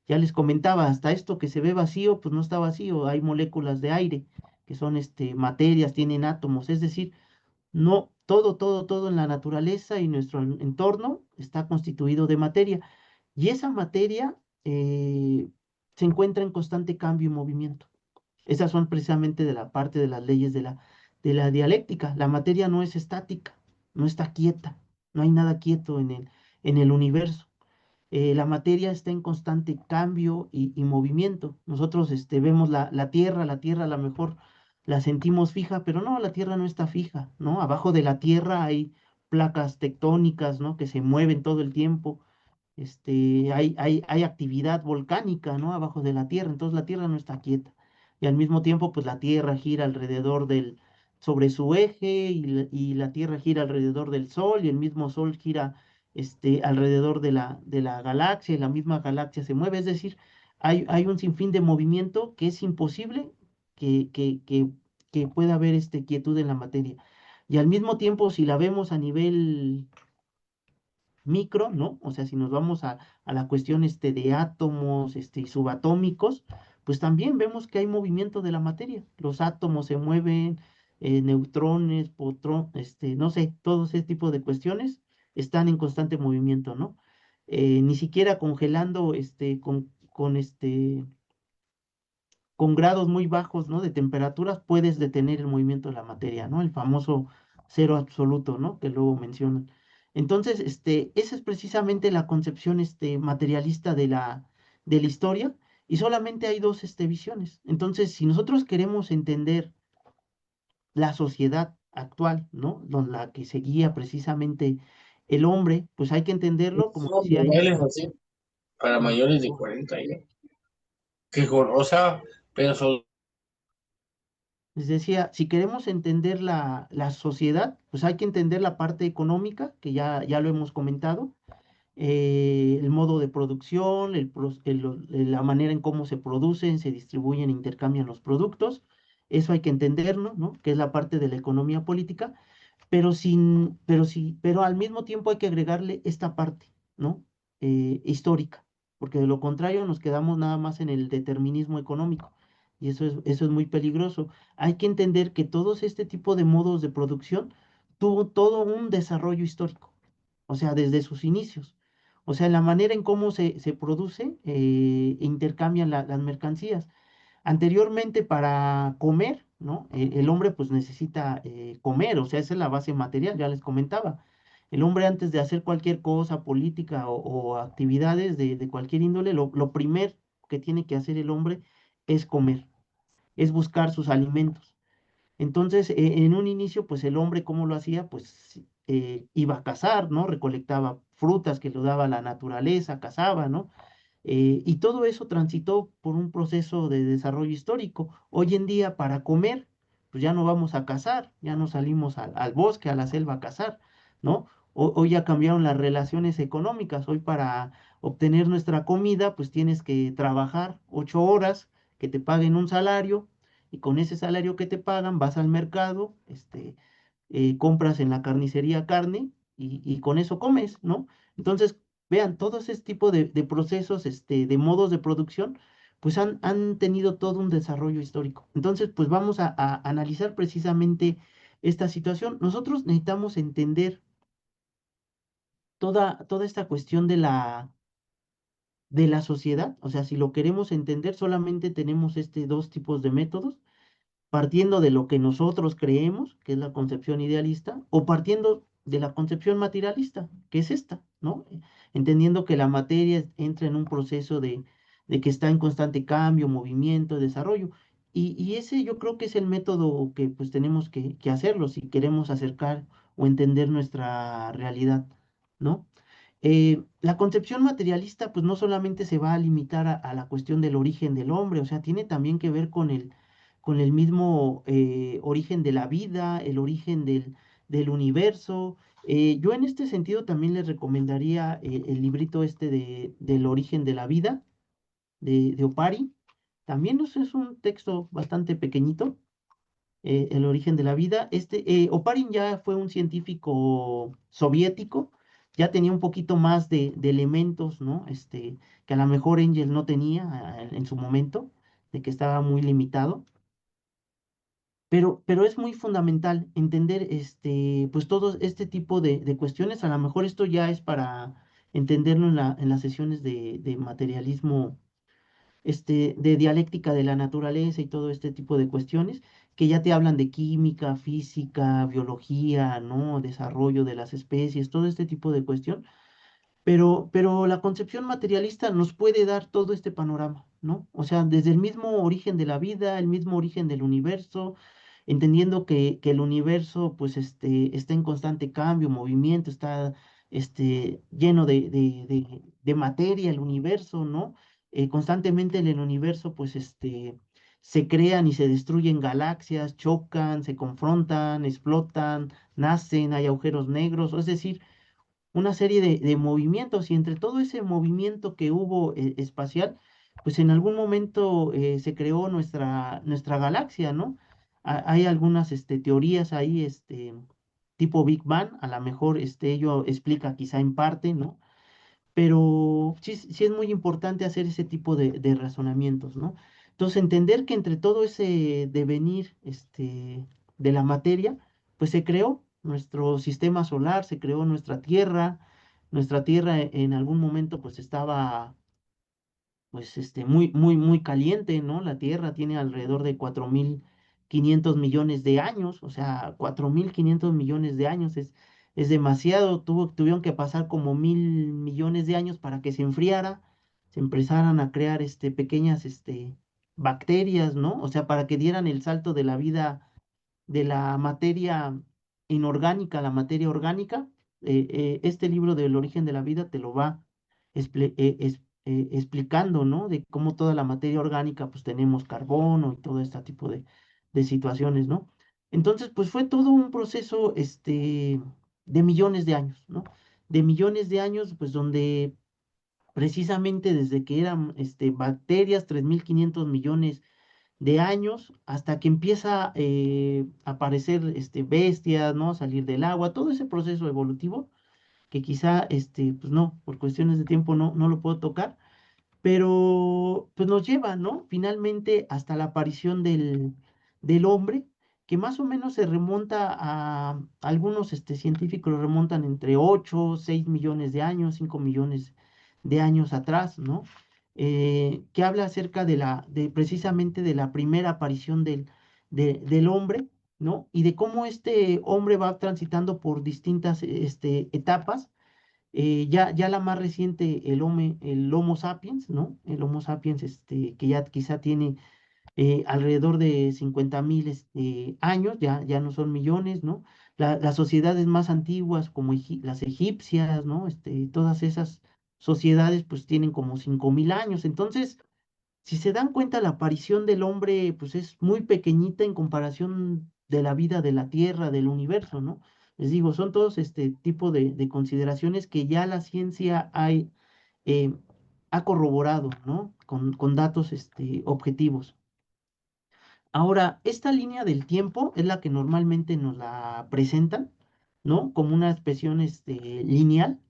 Ya les comentaba, hasta esto que se ve vacío, pues no está vacío, hay moléculas de aire, que son materias, tienen átomos, es decir, no, todo en la naturaleza y nuestro entorno está constituido de materia. Y esa materia se encuentra en constante cambio y movimiento. Esas son precisamente de la parte de las leyes de la dialéctica. La materia no es estática, no está quieta, no hay nada quieto en el universo. La materia está en constante cambio y movimiento. Nosotros vemos la Tierra a lo mejor la sentimos fija, pero no, la Tierra no está fija, ¿no? Abajo de la Tierra hay placas tectónicas, ¿no? Que se mueven todo el tiempo. Hay actividad volcánica, ¿no? Abajo de la Tierra, entonces la Tierra no está quieta. Y al mismo tiempo, pues la Tierra gira sobre su eje, y la Tierra gira alrededor del Sol, y el mismo Sol gira alrededor de la galaxia, y la misma galaxia se mueve. Es decir, hay un sinfín de movimiento que es imposible que, que, que, que pueda haber quietud en la materia. Y al mismo tiempo, si la vemos a nivel micro, ¿no? O sea, si nos vamos a la cuestión de átomos y subatómicos, pues también vemos que hay movimiento de la materia. Los átomos se mueven, neutrones, no sé, todo ese tipo de cuestiones están en constante movimiento, ¿no? Ni siquiera congelando con grados muy bajos, ¿no? De temperaturas puedes detener el movimiento de la materia, ¿no? El famoso cero absoluto, ¿no? Que luego mencionan. Entonces, esa es precisamente la concepción, materialista de la historia, y solamente hay dos, visiones. Entonces, si nosotros queremos entender la sociedad actual, ¿no? La que se guía precisamente el hombre, pues hay que entenderlo, como Son decía yo. niveles así para mayores de 40 años. O sea, pero son Les decía, si queremos entender la sociedad, pues hay que entender la parte económica, que ya lo hemos comentado, el modo de producción, la manera en cómo se producen, se distribuyen e intercambian los productos. Eso hay que entenderlo, ¿no? Que es la parte de la economía política, pero al mismo tiempo hay que agregarle esta parte, ¿no? Histórica, porque de lo contrario nos quedamos nada más en el determinismo económico, y eso es muy peligroso. Hay que entender que todos este tipo de modos de producción tuvo todo un desarrollo histórico, o sea, desde sus inicios. O sea, la manera en cómo se produce e intercambian las mercancías. Anteriormente, para comer, ¿no? El hombre pues necesita comer, o sea, esa es la base material, ya les comentaba. El hombre, antes de hacer cualquier cosa política o actividades de cualquier índole, lo primer que tiene que hacer el hombre es comer, es buscar sus alimentos. Entonces, en un inicio, pues el hombre, ¿cómo lo hacía? Pues iba a cazar, ¿no? Recolectaba frutas que le daba la naturaleza, cazaba, ¿no? Y todo eso transitó por un proceso de desarrollo histórico. Hoy en día, para comer, pues ya no vamos a cazar, ya no salimos al bosque, a la selva a cazar, ¿no? Hoy ya cambiaron las relaciones económicas. Hoy para obtener nuestra comida, pues tienes que trabajar 8 horas, que te paguen un salario, y con ese salario que te pagan, vas al mercado, compras en la carnicería carne y con eso comes, ¿no? Entonces, vean, todo ese tipo de procesos, de modos de producción, pues han tenido todo un desarrollo histórico. Entonces, pues vamos a analizar precisamente esta situación. Nosotros necesitamos entender toda esta cuestión de la sociedad. O sea, si lo queremos entender, solamente tenemos dos tipos de métodos, partiendo de lo que nosotros creemos, que es la concepción idealista, o partiendo de la concepción materialista, que es esta, ¿no? Entendiendo que la materia entra en un proceso de que está en constante cambio, movimiento, desarrollo. Y ese yo creo que es el método que pues tenemos que hacerlo si queremos acercar o entender nuestra realidad, ¿no? La concepción materialista pues no solamente se va a limitar a la cuestión del origen del hombre, o sea, tiene también que ver con el mismo origen de la vida, el origen del universo. Yo en este sentido también les recomendaría el librito del origen de la vida, de Opari. También es un texto bastante pequeñito, el origen de la vida. Oparin ya fue un científico soviético, ya tenía un poquito más de elementos, ¿no? Que a lo mejor Engel no tenía en su momento, de que estaba muy limitado. Pero es muy fundamental entender pues todo este tipo de cuestiones. A lo mejor esto ya es para entenderlo en las sesiones de materialismo, de dialéctica de la naturaleza y todo este tipo de cuestiones, que ya te hablan de química, física, biología, ¿no? Desarrollo de las especies, todo este tipo de cuestión. Pero la concepción materialista nos puede dar todo este panorama, ¿no? O sea, desde el mismo origen de la vida, el mismo origen del universo, entendiendo que el universo, pues, está en constante cambio, movimiento, está, lleno de materia, el universo, ¿no? Constantemente en el universo, pues, se crean y se destruyen galaxias, chocan, se confrontan, explotan, nacen, hay agujeros negros, es decir, una serie de movimientos, y entre todo ese movimiento que hubo espacial, pues en algún momento se creó nuestra galaxia, ¿no? Hay algunas teorías ahí, tipo Big Bang, a lo mejor ello explica quizá en parte, ¿no? Pero sí, sí es muy importante hacer ese tipo de razonamientos, ¿no? Entonces, entender que entre todo ese devenir de la materia, pues se creó nuestro sistema solar, se creó nuestra Tierra en algún momento pues estaba pues muy, muy, muy caliente, ¿no? La Tierra tiene alrededor de 4.500 millones de años, o sea, 4.500 millones de años es demasiado. Tuvieron que pasar como 1.000 millones de años para que se enfriara, se empezaran a crear pequeñas bacterias, ¿no? O sea, para que dieran el salto de la vida de la materia inorgánica a la materia orgánica. Este libro del origen de la vida te lo va explicando, ¿no? De cómo toda la materia orgánica, pues tenemos carbono y todo este tipo de situaciones, ¿no? Entonces, pues fue todo un proceso, de millones de años, ¿no? De millones de años, pues donde precisamente desde que eran, bacterias, 3.500 millones de años, hasta que empieza a aparecer, bestias, ¿no? Salir del agua, todo ese proceso evolutivo que quizá, pues no, por cuestiones de tiempo no lo puedo tocar, pero pues nos lleva, ¿no? Finalmente hasta la aparición del hombre, que más o menos se remonta algunos científicos lo remontan entre 8 6 millones de años, 5 millones de años atrás, ¿no? Que habla acerca de precisamente de la primera aparición del hombre, ¿no? Y de cómo este hombre va transitando por distintas etapas. Ya la más reciente, el Homo sapiens, ¿no? El Homo sapiens, que ya quizá tiene alrededor de 50.000 años, ya no son millones, ¿no? Las sociedades más antiguas, como las egipcias, ¿no? Todas esas sociedades pues tienen como 5.000 años. Entonces, si se dan cuenta, la aparición del hombre pues es muy pequeñita en comparación de la vida de la Tierra, del universo, ¿no? Les digo, son todos este tipo de consideraciones que ya la ciencia eh, ha corroborado, ¿no? Con datos objetivos. Ahora, esta línea del tiempo es la que normalmente nos la presentan, ¿no? Como una expresión lineal,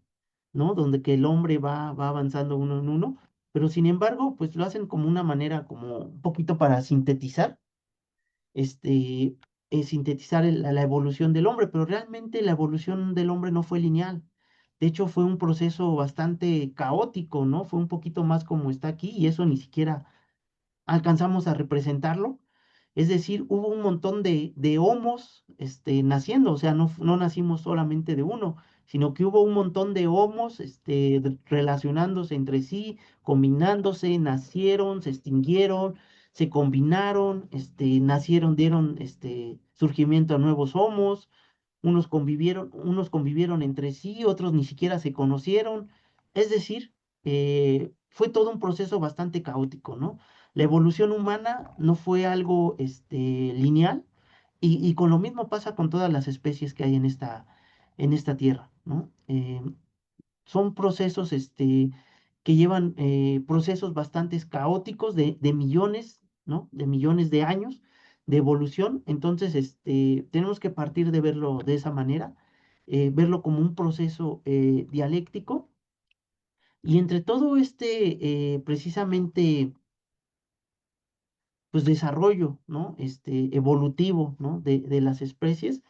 ¿no? Donde que el hombre va avanzando uno en uno, pero sin embargo, pues lo hacen como una manera, como un poquito para sintetizar, este, sintetizar la evolución del hombre, pero realmente la evolución del hombre no fue lineal. De hecho, fue un proceso bastante caótico, ¿no? Fue un poquito más como está aquí y eso ni siquiera alcanzamos a representarlo. Es decir, hubo un montón de homos naciendo, o sea, no nacimos solamente de uno, sino que hubo un montón de homos relacionándose entre sí, combinándose, nacieron, se extinguieron, se combinaron, nacieron, dieron surgimiento a nuevos homos, unos convivieron entre sí, otros ni siquiera se conocieron. Es decir, fue todo un proceso bastante caótico, ¿no? La evolución humana no fue algo lineal y con lo mismo pasa con todas las especies que hay en esta tierra, ¿no? Son procesos que llevan procesos bastante caóticos de millones, ¿no? De millones de años de evolución. Entonces, tenemos que partir de verlo de esa manera, verlo como un proceso dialéctico. Y entre todo precisamente, pues desarrollo, ¿no? Evolutivo, ¿no? De las especies,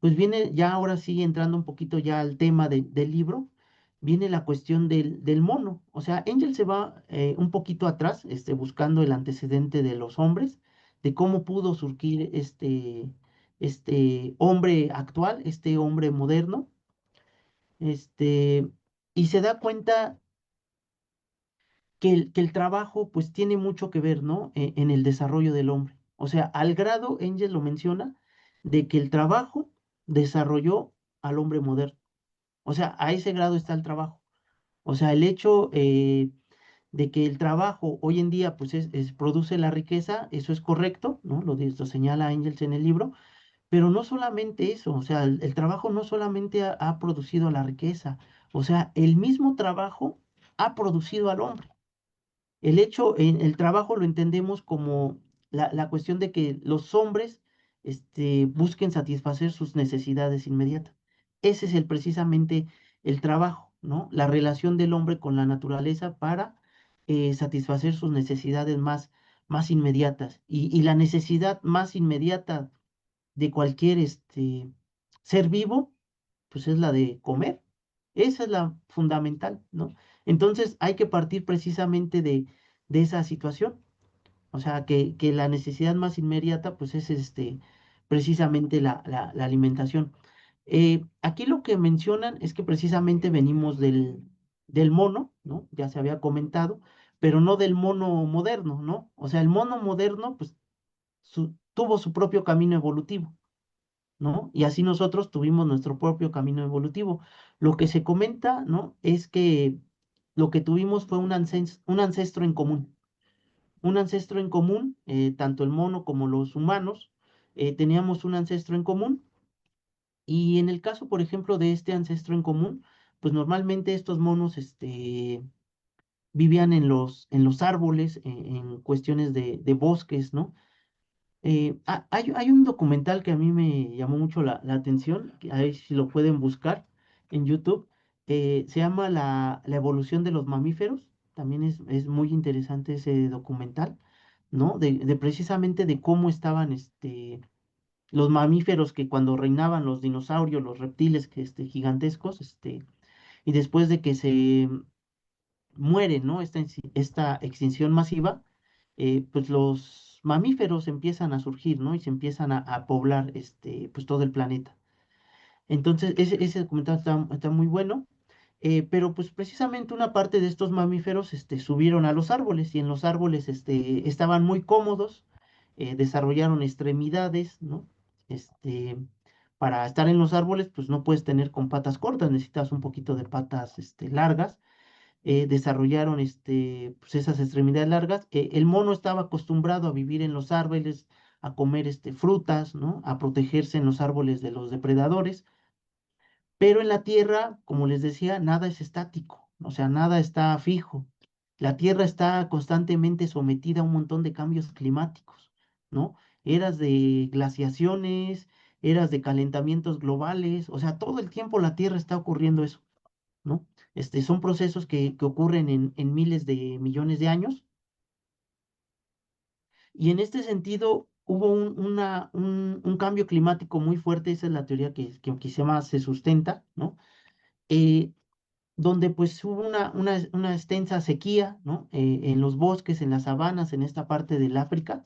pues viene ya ahora sí entrando un poquito ya al tema del libro, viene la cuestión del mono. O sea, Angel se va un poquito atrás, buscando el antecedente de los hombres, de cómo pudo surgir este hombre actual, este hombre moderno, este, y se da cuenta que el trabajo pues tiene mucho que ver, ¿no? En el desarrollo del hombre. O sea, al grado, Engels lo menciona, de que el trabajo desarrolló al hombre moderno. O sea, a ese grado está el trabajo. O sea, el hecho de que el trabajo hoy en día pues produce la riqueza, eso es correcto, ¿no? Lo señala Engels en el libro, pero no solamente eso, o sea, el trabajo no solamente ha producido la riqueza, o sea, el mismo trabajo ha producido al hombre. El hecho, en el trabajo lo entendemos como la cuestión de que los hombres busquen satisfacer sus necesidades inmediatas. Ese es precisamente el trabajo, ¿no? La relación del hombre con la naturaleza para satisfacer sus necesidades más inmediatas. Y la necesidad más inmediata de cualquier ser vivo, pues es la de comer. Esa es la fundamental, ¿no? Entonces hay que partir precisamente de esa situación. O sea, que la necesidad más inmediata, pues es precisamente la alimentación. Aquí lo que mencionan es que precisamente venimos del mono, ¿no? Ya se había comentado, pero no del mono moderno, ¿no? O sea, el mono moderno, pues, tuvo su propio camino evolutivo, ¿no? Y así nosotros tuvimos nuestro propio camino evolutivo. Lo que se comenta, ¿no? Es que lo que tuvimos fue un ancestro en común. Un ancestro en común, tanto el mono como los humanos, teníamos un ancestro en común. Y en el caso, por ejemplo, de este ancestro en común, pues normalmente estos monos vivían en los árboles, en cuestiones de bosques, ¿no? Hay un documental que a mí me llamó mucho la atención, que ahí si lo pueden buscar en YouTube, se llama la evolución de los mamíferos, también es muy interesante ese documental, ¿no? De precisamente de cómo estaban los mamíferos que cuando reinaban los dinosaurios, los reptiles que, gigantescos, y después de que se muere, ¿no? Esta extinción masiva, pues los mamíferos empiezan a surgir, ¿no? Y se empiezan a poblar, pues todo el planeta. Entonces, ese documental está muy bueno. Pero pues precisamente una parte de estos mamíferos subieron a los árboles y en los árboles estaban muy cómodos, desarrollaron extremidades, ¿no? Este, para estar en los árboles, pues no puedes tener con patas cortas, necesitas un poquito de patas largas. Desarrollaron pues esas extremidades largas. El mono estaba acostumbrado a vivir en los árboles, a comer frutas, ¿no? A protegerse en los árboles de los depredadores. Pero en la Tierra, como les decía, nada es estático, o sea, nada está fijo. La Tierra está constantemente sometida a un montón de cambios climáticos, ¿no? Eras de glaciaciones, eras de calentamientos globales, o sea, todo el tiempo la Tierra está ocurriendo eso, ¿no? Son procesos que ocurren en miles de millones de años y en este sentido hubo un cambio climático muy fuerte, esa es la teoría que se sustenta, ¿no? Eh, donde pues hubo una extensa sequía, ¿no? En los bosques, en las sabanas, en esta parte del África,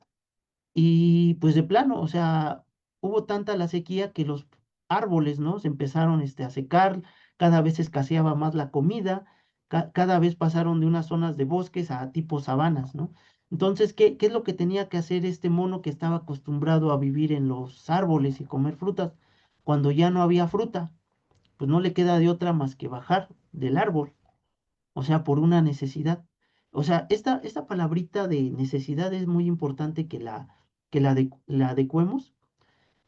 y pues de plano, o sea, hubo tanta la sequía que los árboles, ¿no? Se empezaron a secar, cada vez escaseaba más la comida, cada vez pasaron de unas zonas de bosques a tipo sabanas, ¿no? Entonces, ¿qué es lo que tenía que hacer este mono que estaba acostumbrado a vivir en los árboles y comer frutas? Cuando ya no había fruta, pues no le queda de otra más que bajar del árbol, o sea, por una necesidad. O sea, esta palabrita de necesidad es muy importante que la adecuemos.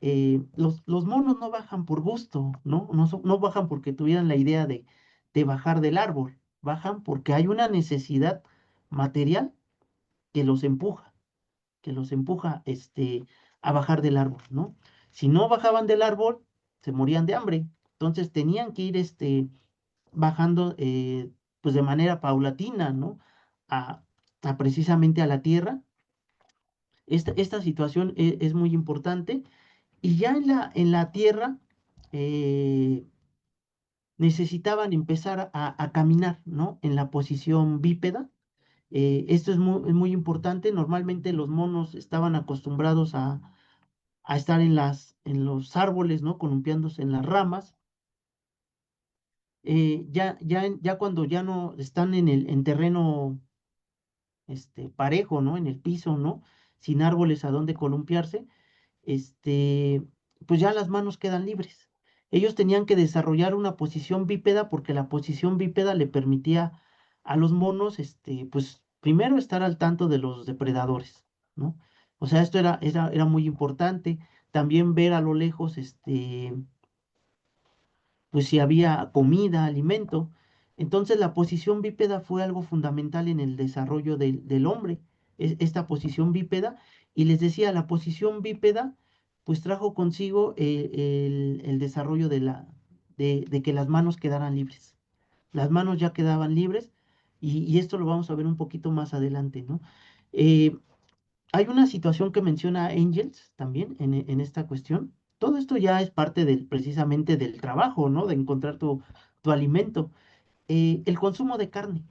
Los monos no bajan por gusto, ¿no? No bajan porque tuvieran la idea de bajar del árbol, bajan porque hay una necesidad material que los empuja, a bajar del árbol, ¿no? Si no bajaban del árbol, se morían de hambre. Entonces tenían que ir bajando pues de manera paulatina, ¿no? A, a precisamente a la tierra. Esta situación es muy importante y ya en la tierra eh, necesitaban empezar a caminar, ¿no? En la posición bípeda. Esto es muy importante. Normalmente los monos estaban acostumbrados a estar en los árboles, ¿no? Columpiándose en las ramas. Ya cuando ya no están en terreno parejo, ¿no? En el piso, ¿no? Sin árboles a donde columpiarse, este, pues ya las manos quedan libres. Ellos tenían que desarrollar una posición bípeda porque la posición bípeda le permitía a los monos, pues primero estar al tanto de los depredadores, ¿no? O sea, esto era muy importante. También ver a lo lejos, pues si había comida, alimento. Entonces la posición bípeda fue algo fundamental en el desarrollo del hombre, esta posición bípeda. Y les decía, la posición bípeda pues trajo consigo el desarrollo de que las manos quedaran libres. Las manos ya quedaban libres y esto lo vamos a ver un poquito más adelante, ¿no? Eh, Hay una situación que menciona Angels también en esta cuestión. Todo esto ya es parte precisamente del trabajo, ¿no? De encontrar tu alimento. El consumo de carne.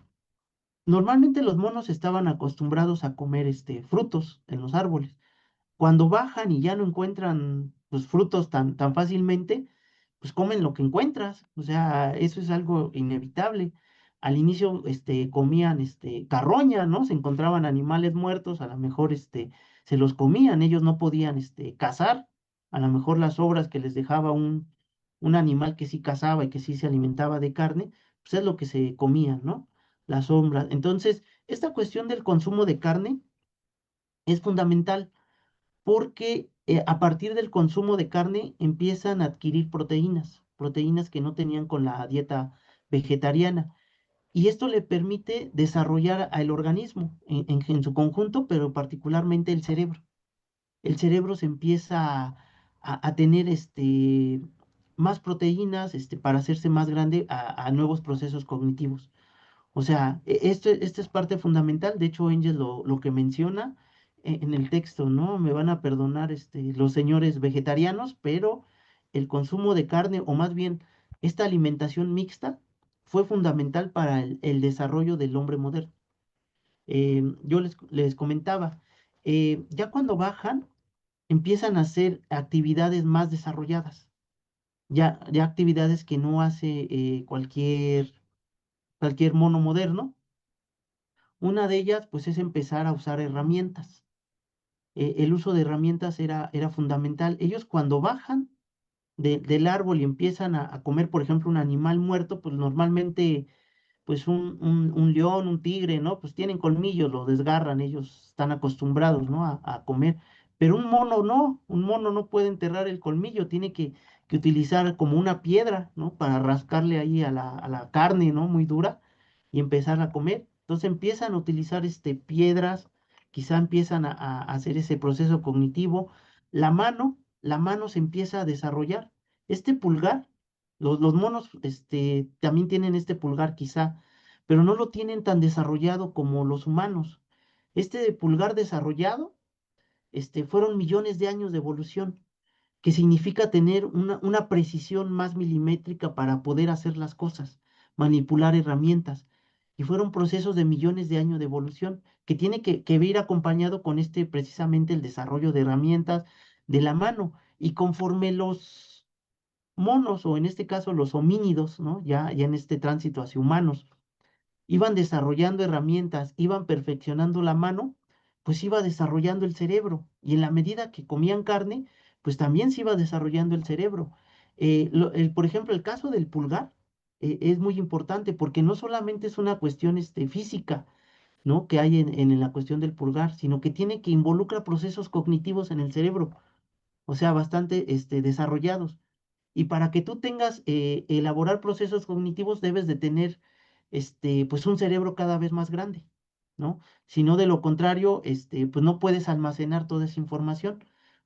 Normalmente los monos estaban acostumbrados a comer frutos en los árboles. Cuando bajan y ya no encuentran pues, frutos tan fácilmente, pues comen lo que encuentras. O sea, eso es algo inevitable. Al inicio, comían, carroña, ¿no? Se encontraban animales muertos, a lo mejor, se los comían. Ellos no podían, cazar. A lo mejor las sobras que les dejaba un animal que sí cazaba y que sí se alimentaba de carne, pues es lo que se comían, ¿no? Las sombras. Entonces, esta cuestión del consumo de carne es fundamental porque a partir del consumo de carne empiezan a adquirir proteínas que no tenían con la dieta vegetariana. Y esto le permite desarrollar al organismo en su conjunto, pero particularmente el cerebro. El cerebro se empieza a tener más proteínas para hacerse más grande a nuevos procesos cognitivos. O sea, esto es parte fundamental. De hecho, Engels lo que menciona en el texto, ¿no? Me van a perdonar los señores vegetarianos, pero el consumo de carne, o más bien esta alimentación mixta, fue fundamental para el desarrollo del hombre moderno. Yo les comentaba, ya cuando bajan, empiezan a hacer actividades más desarrolladas, ya actividades que no hace cualquier cualquier mono moderno. Una de ellas, pues, es empezar a usar herramientas. El uso de herramientas era fundamental. Ellos cuando bajan del árbol y empiezan a comer, por ejemplo, un animal muerto, pues normalmente pues un león, un tigre, ¿no? Pues tienen colmillos, lo desgarran, ellos están acostumbrados, ¿no? A comer. Pero un mono no puede enterrar el colmillo, tiene que utilizar como una piedra, ¿no? Para rascarle ahí a la carne, ¿no? Muy dura y empezar a comer. Entonces empiezan a utilizar piedras, quizá empiezan a hacer ese proceso cognitivo. La mano se empieza a desarrollar. Este pulgar los monos también tienen este pulgar quizá, pero no lo tienen tan desarrollado como los humanos. Este pulgar desarrollado, fueron millones de años de evolución, que significa tener una precisión más milimétrica para poder hacer las cosas, manipular herramientas. Y fueron procesos de millones de años de evolución que tiene que ir acompañado con precisamente el desarrollo de herramientas de la mano. Y conforme los monos, o en este caso los homínidos, ¿no? Ya en este tránsito hacia humanos, iban desarrollando herramientas, iban perfeccionando la mano, pues iba desarrollando el cerebro. Y en la medida que comían carne, pues también se iba desarrollando el cerebro. Por ejemplo, el caso del pulgar es muy importante porque no solamente es una cuestión física, ¿no? Que hay en la cuestión del pulgar, sino que involucra procesos cognitivos en el cerebro, o sea, bastante desarrollados. Y para que tú tengas, elaborar procesos cognitivos, debes de tener, pues un cerebro cada vez más grande, ¿no? Si no, de lo contrario, pues no puedes almacenar toda esa información.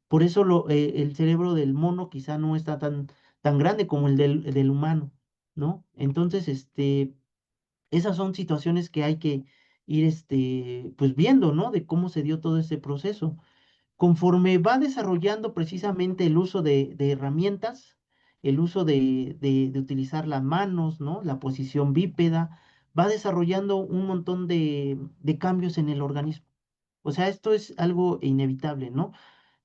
Por eso el cerebro del mono quizá no está tan grande como el del humano, ¿no? Entonces, esas son situaciones que hay que ir, pues viendo, ¿no? De cómo se dio todo ese proceso. Conforme va desarrollando precisamente el uso de herramientas, el uso de utilizar las manos, ¿no? La posición bípeda, va desarrollando un montón de cambios en el organismo. O sea, esto es algo inevitable, ¿no?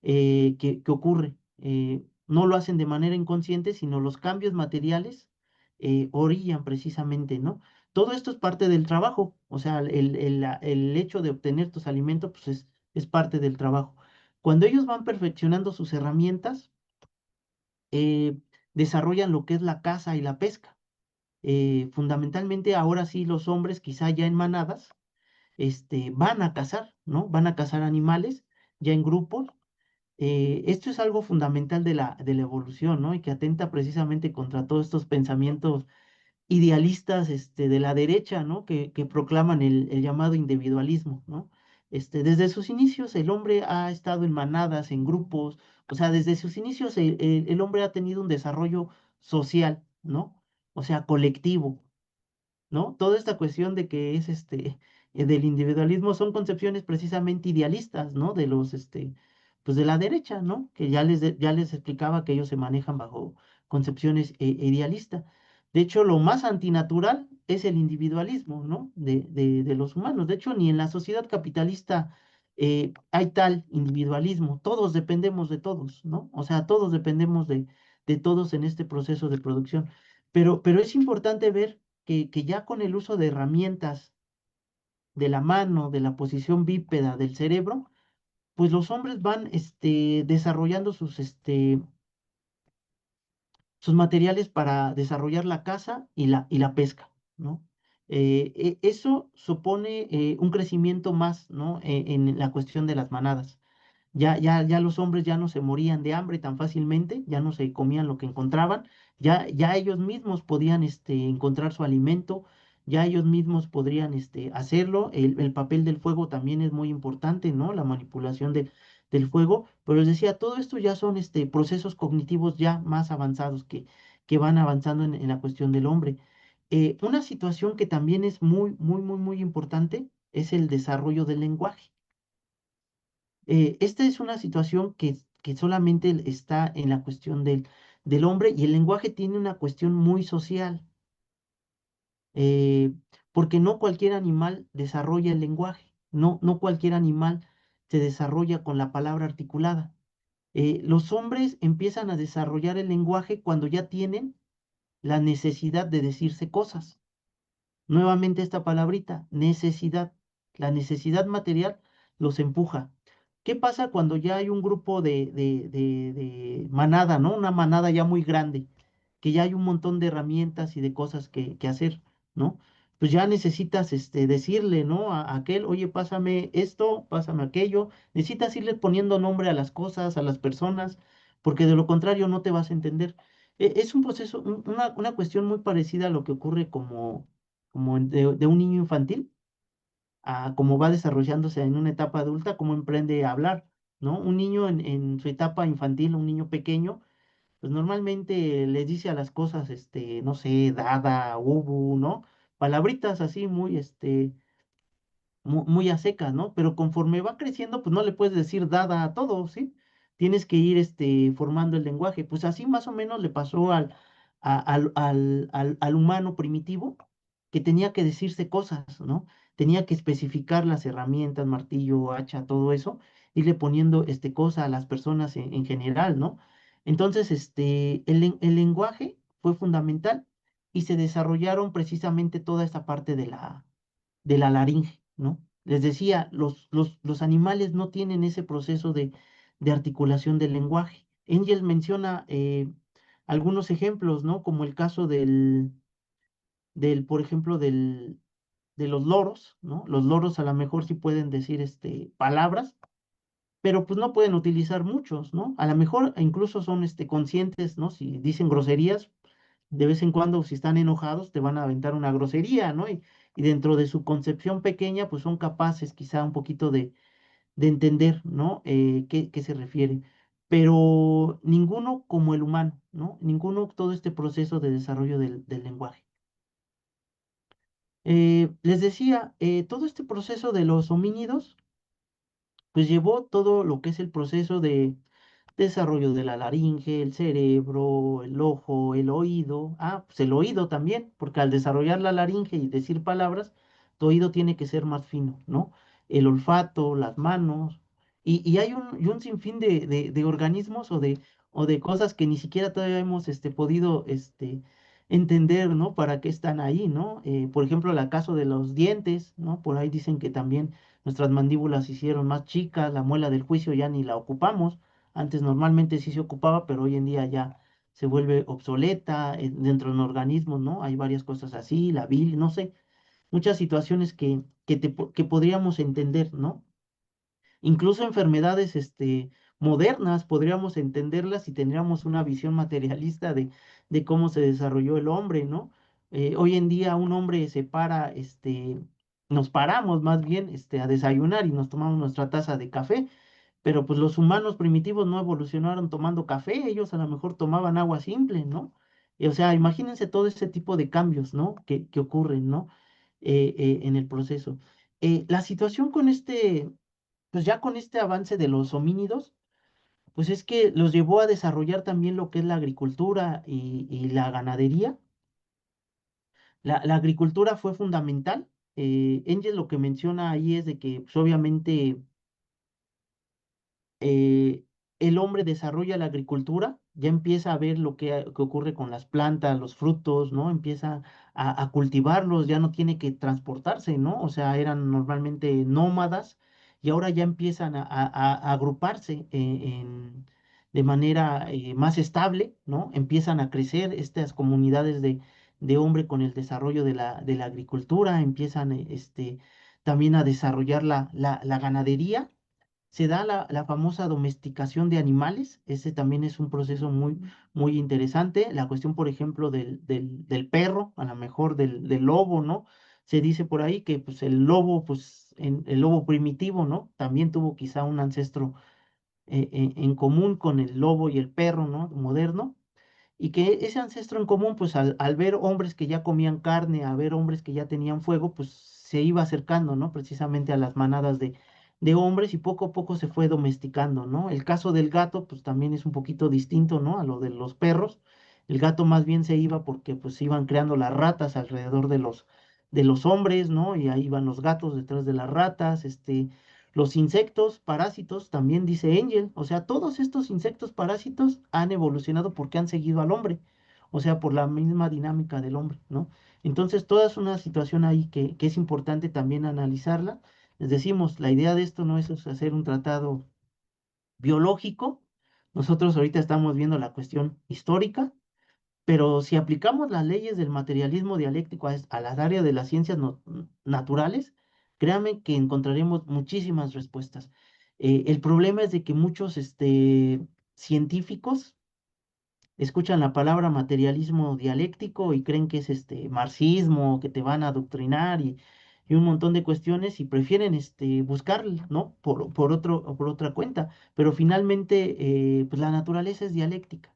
Que ocurre. No lo hacen de manera inconsciente, sino los cambios materiales orillan precisamente, ¿no? Todo esto es parte del trabajo, o sea, el hecho de obtener tus alimentos, pues es parte del trabajo. Cuando ellos van perfeccionando sus herramientas, eh, desarrollan lo que es la caza y la pesca. Fundamentalmente, ahora sí, los hombres, quizá ya en manadas, van a cazar, ¿no? Van a cazar animales ya en grupos. Esto es algo fundamental de la evolución, ¿no? Y que atenta precisamente contra todos estos pensamientos idealistas, de la derecha, ¿no? Que proclaman el llamado individualismo, ¿no? Desde sus inicios el hombre ha estado en manadas, en grupos, o sea, desde sus inicios el hombre ha tenido un desarrollo social, ¿no? O sea, colectivo, ¿no? Toda esta cuestión de que es del individualismo son concepciones precisamente idealistas, ¿no? Pues de la derecha, ¿no? Que ya les explicaba que ellos se manejan bajo concepciones idealistas. De hecho, lo más antinatural es el individualismo, ¿no? De los humanos. De hecho, ni en la sociedad capitalista hay tal individualismo. Todos dependemos de todos, ¿no? O sea, todos dependemos de todos en este proceso de producción. Pero es importante ver que ya con el uso de herramientas de la mano, de la posición bípeda del cerebro, pues los hombres van desarrollando sus materiales para desarrollar la caza y la pesca, ¿no? Eso supone un crecimiento más, ¿no? En la cuestión de las manadas. Ya los hombres ya no se morían de hambre tan fácilmente, ya no se comían lo que encontraban, ya ellos mismos podían encontrar su alimento, ya ellos mismos podrían hacerlo. El papel del fuego también es muy importante, ¿no? La manipulación del fuego, pero les decía, todo esto ya son procesos cognitivos ya más avanzados que van avanzando en la cuestión del hombre. Una situación que también es muy importante es el desarrollo del lenguaje. Esta es una situación que solamente está en la cuestión del hombre, y el lenguaje tiene una cuestión muy social, eh, porque no cualquier animal desarrolla el lenguaje, no cualquier animal se desarrolla con la palabra articulada. Los hombres empiezan a desarrollar el lenguaje cuando ya tienen la necesidad de decirse cosas. Nuevamente esta palabrita, necesidad. La necesidad material los empuja. ¿Qué pasa cuando ya hay un grupo de manada, ¿no? Una manada ya muy grande, que ya hay un montón de herramientas y de cosas que hacer, ¿no? Pues ya necesitas decirle, ¿no? A aquel, oye, pásame esto, pásame aquello. Necesitas irle poniendo nombre a las cosas, a las personas, porque de lo contrario no te vas a entender. Es un proceso, una cuestión muy parecida a lo que ocurre como de un niño infantil a cómo va desarrollándose en una etapa adulta, cómo emprende a hablar, ¿no? Un niño en su etapa infantil, un niño pequeño, pues normalmente les dice a las cosas, no sé, dada, ubu, ¿no? Palabritas así muy, muy a secas, ¿no? Pero conforme va creciendo, pues no le puedes decir dada a todo, ¿sí? Tienes que ir formando el lenguaje. Pues así más o menos le pasó al humano primitivo, que tenía que decirse cosas, ¿no? Tenía que especificar las herramientas, martillo, hacha, todo eso, irle poniendo cosa a las personas en general, ¿no? Entonces, el lenguaje fue fundamental y se desarrollaron precisamente toda esta parte de la laringe, ¿no? Les decía, los animales no tienen ese proceso de articulación del lenguaje. Engel menciona algunos ejemplos, ¿no? Como el caso por ejemplo, de los loros, ¿no? Los loros a lo mejor sí pueden decir palabras, pero pues no pueden utilizar muchos, ¿no? A lo mejor incluso son conscientes, ¿no? Si dicen groserías, de vez en cuando, si están enojados, te van a aventar una grosería, ¿no? Y dentro de su concepción pequeña, pues son capaces quizá un poquito de entender, ¿no? Qué se refiere. Pero ninguno como el humano, ¿no? Ninguno todo este proceso de desarrollo del lenguaje. Les decía, todo este proceso de los homínidos, pues llevó todo lo que es el proceso de desarrollo de la laringe, el cerebro, el ojo, el oído. Ah, pues el oído también, porque al desarrollar la laringe y decir palabras, tu oído tiene que ser más fino, ¿no? El olfato, las manos. Y hay un sinfín de organismos o de cosas que ni siquiera todavía hemos podido entender, ¿no? Para qué están ahí, ¿no? Por ejemplo, el caso de los dientes, ¿no? Por ahí dicen que también nuestras mandíbulas se hicieron más chicas, la muela del juicio ya ni la ocupamos. Antes normalmente sí se ocupaba, pero hoy en día ya se vuelve obsoleta dentro de un organismo, ¿no? Hay varias cosas así, la bilis, no sé, muchas situaciones que podríamos entender, ¿no? Incluso enfermedades modernas podríamos entenderlas si tendríamos una visión materialista de cómo se desarrolló el hombre, ¿no? Hoy en día un hombre se para, nos paramos más bien a desayunar y nos tomamos nuestra taza de café, pero pues los humanos primitivos no evolucionaron tomando café, ellos a lo mejor tomaban agua simple, ¿no? O sea, imagínense todo ese tipo de cambios, ¿no? Que ocurren, ¿no? En el proceso. La situación pues ya con este avance de los homínidos, pues es que los llevó a desarrollar también lo que es la agricultura y la ganadería. La agricultura fue fundamental. Engel lo que menciona ahí es de que, pues, obviamente, eh, el hombre desarrolla la agricultura, ya empieza a ver lo que ocurre con las plantas, los frutos, ¿no? Empieza a cultivarlos, ya no tiene que transportarse, ¿no? O sea, eran normalmente nómadas y ahora ya empiezan a agruparse de manera más estable, ¿no? Empiezan a crecer estas comunidades de hombre con el desarrollo de la agricultura, empiezan también a desarrollar la ganadería. Se da la famosa domesticación de animales. Ese también es un proceso muy, muy interesante. La cuestión, por ejemplo, del perro, a lo mejor del lobo, ¿no? Se dice por ahí que pues, el lobo, pues, el lobo primitivo, ¿no? También tuvo quizá un ancestro en común con el lobo y el perro, ¿no? Moderno. Y que ese ancestro en común, pues al ver hombres que ya comían carne, a ver hombres que ya tenían fuego, pues se iba acercando, ¿no? Precisamente a las manadas de hombres y poco a poco se fue domesticando, ¿no? El caso del gato, pues también es un poquito distinto, ¿no? A lo de los perros. El gato más bien se iba porque pues se iban creando las ratas alrededor de los hombres, ¿no? Y ahí iban los gatos detrás de las ratas, los insectos parásitos, también dice Engel, o sea, todos estos insectos parásitos han evolucionado porque han seguido al hombre. o sea, por la misma dinámica del hombre, ¿no? Entonces, toda es una situación ahí que es importante también analizarla. Les decimos, la idea de esto no es hacer un tratado biológico, nosotros ahorita estamos viendo la cuestión histórica, pero si aplicamos las leyes del materialismo dialéctico a las áreas de las ciencias naturales, créanme que encontraremos muchísimas respuestas. El problema es de que muchos científicos escuchan la palabra materialismo dialéctico y creen que es marxismo, que te van a adoctrinar y un montón de cuestiones y prefieren buscar, ¿no? Por otra cuenta. Pero finalmente, pues la naturaleza es dialéctica.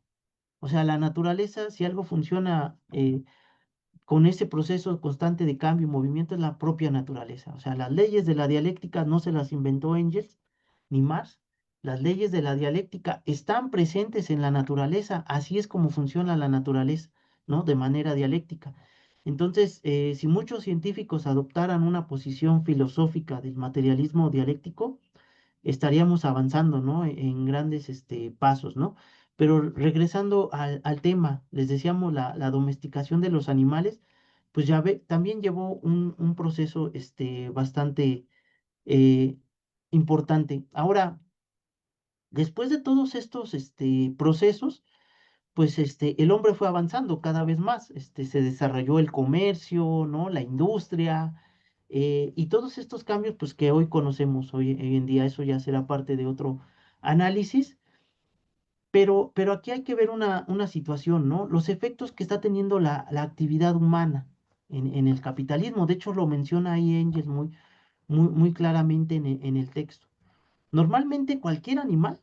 O sea, la naturaleza, si algo funciona con ese proceso constante de cambio y movimiento, es la propia naturaleza. O sea, las leyes de la dialéctica no se las inventó Engels ni Marx. Las leyes de la dialéctica están presentes en la naturaleza. Así es como funciona la naturaleza, ¿no? De manera dialéctica. Entonces, si muchos científicos adoptaran una posición filosófica del materialismo dialéctico, estaríamos avanzando, ¿no? En grandes pasos, ¿no? Pero regresando al tema, les decíamos la domesticación de los animales, pues ya ve, también llevó un proceso bastante eh, importante. Ahora, después de todos estos procesos, pues el hombre fue avanzando cada vez más, se desarrolló el comercio, ¿no? La industria, y todos estos cambios, pues que hoy conocemos, hoy en día, eso ya será parte de otro análisis, pero aquí hay que ver una situación, ¿no? Los efectos que está teniendo la actividad humana en el capitalismo, de hecho lo menciona ahí Engels muy claramente en el texto. Normalmente cualquier animal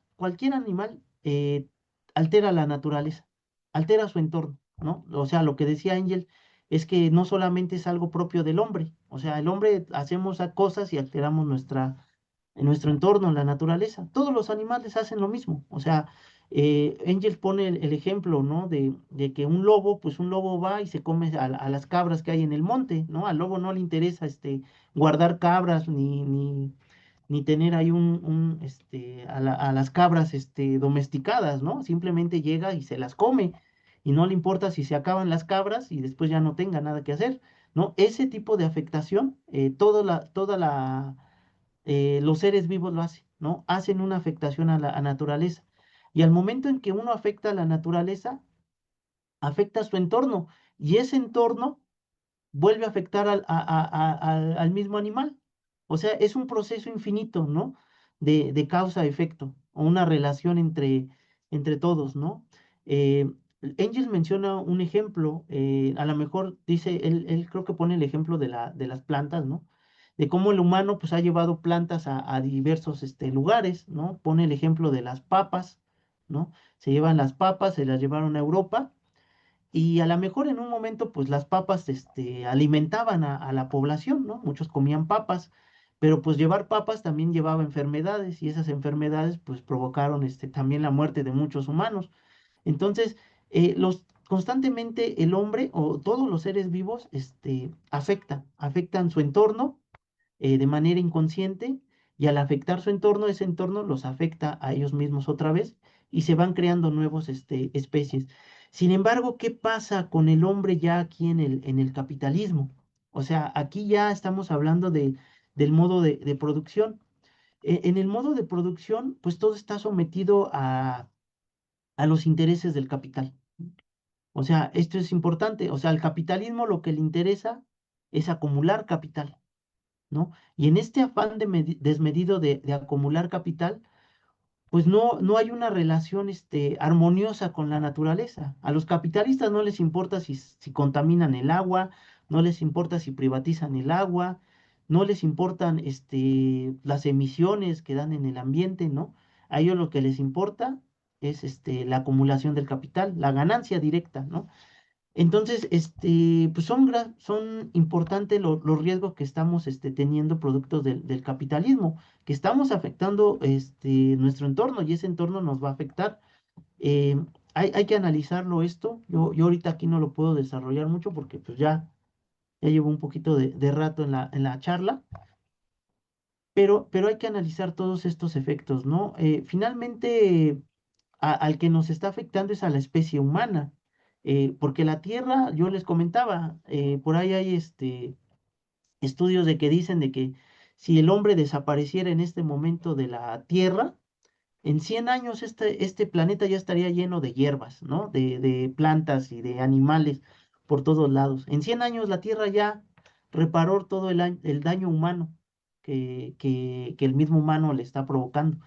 altera la naturaleza, altera su entorno, ¿no? O sea, lo que decía Ángel es que no solamente es algo propio del hombre, o sea, el hombre hacemos cosas y alteramos nuestro entorno, la naturaleza. Todos los animales hacen lo mismo, o sea, Ángel pone el ejemplo, ¿no? De que un lobo, pues un lobo va y se come a las cabras que hay en el monte, ¿no? Al lobo no le interesa guardar cabras ni tener ahí a las cabras domesticadas, ¿no? Simplemente llega y se las come y no le importa si se acaban las cabras y después ya no tenga nada que hacer, ¿no? Ese tipo de afectación, los seres vivos lo hacen, ¿no? Hacen una afectación a la naturaleza. Y al momento en que uno afecta a la naturaleza, afecta a su entorno y ese entorno vuelve a afectar al mismo animal. O sea, es un proceso infinito, ¿no? De causa-efecto, o una relación entre todos, ¿no? Eh, Engels menciona un ejemplo, a lo mejor dice, él creo que pone el ejemplo de las plantas, ¿no? De cómo el humano pues ha llevado plantas a diversos lugares, ¿no? Pone el ejemplo de las papas, ¿no? Se llevan las papas, se las llevaron a Europa y a lo mejor en un momento, pues las papas, alimentaban a la población, ¿no? Muchos comían papas, pero pues llevar papas también llevaba enfermedades y esas enfermedades, pues provocaron, también la muerte de muchos humanos. Entonces, constantemente el hombre o todos los seres vivos, afectan su entorno de manera inconsciente y al afectar su entorno, ese entorno los afecta a ellos mismos otra vez y se van creando nuevos especies. Sin embargo, ¿qué pasa con el hombre ya aquí en el capitalismo? O sea, aquí ya estamos hablando del modo de producción. En el modo de producción, pues todo está sometido a los intereses del capital. O sea, esto es importante. O sea, al capitalismo lo que le interesa es acumular capital. ¿No? Y en este afán desmedido de acumular capital, pues no hay una relación armoniosa con la naturaleza. A los capitalistas no les importa si contaminan el agua, no les importa si privatizan el agua, no les importan las emisiones que dan en el ambiente, ¿no? A ellos lo que les importa es la acumulación del capital, la ganancia directa, ¿no? Entonces, pues son importantes los riesgos que estamos teniendo productos del capitalismo, que estamos afectando nuestro entorno y ese entorno nos va a afectar. Eh, hay que analizarlo esto. Yo ahorita aquí no lo puedo desarrollar mucho porque pues ya llevo un poquito de rato en la charla, pero hay que analizar todos estos efectos, ¿no? Finalmente, al que nos está afectando es a la especie humana porque la Tierra, yo les comentaba, por ahí hay estudios de que dicen de que si el hombre desapareciera en este momento de la Tierra, en 100 años este planeta ya estaría lleno de hierbas, ¿no? De plantas y de animales por todos lados. En 100 años la Tierra ya reparó todo el daño humano que el mismo humano le está provocando.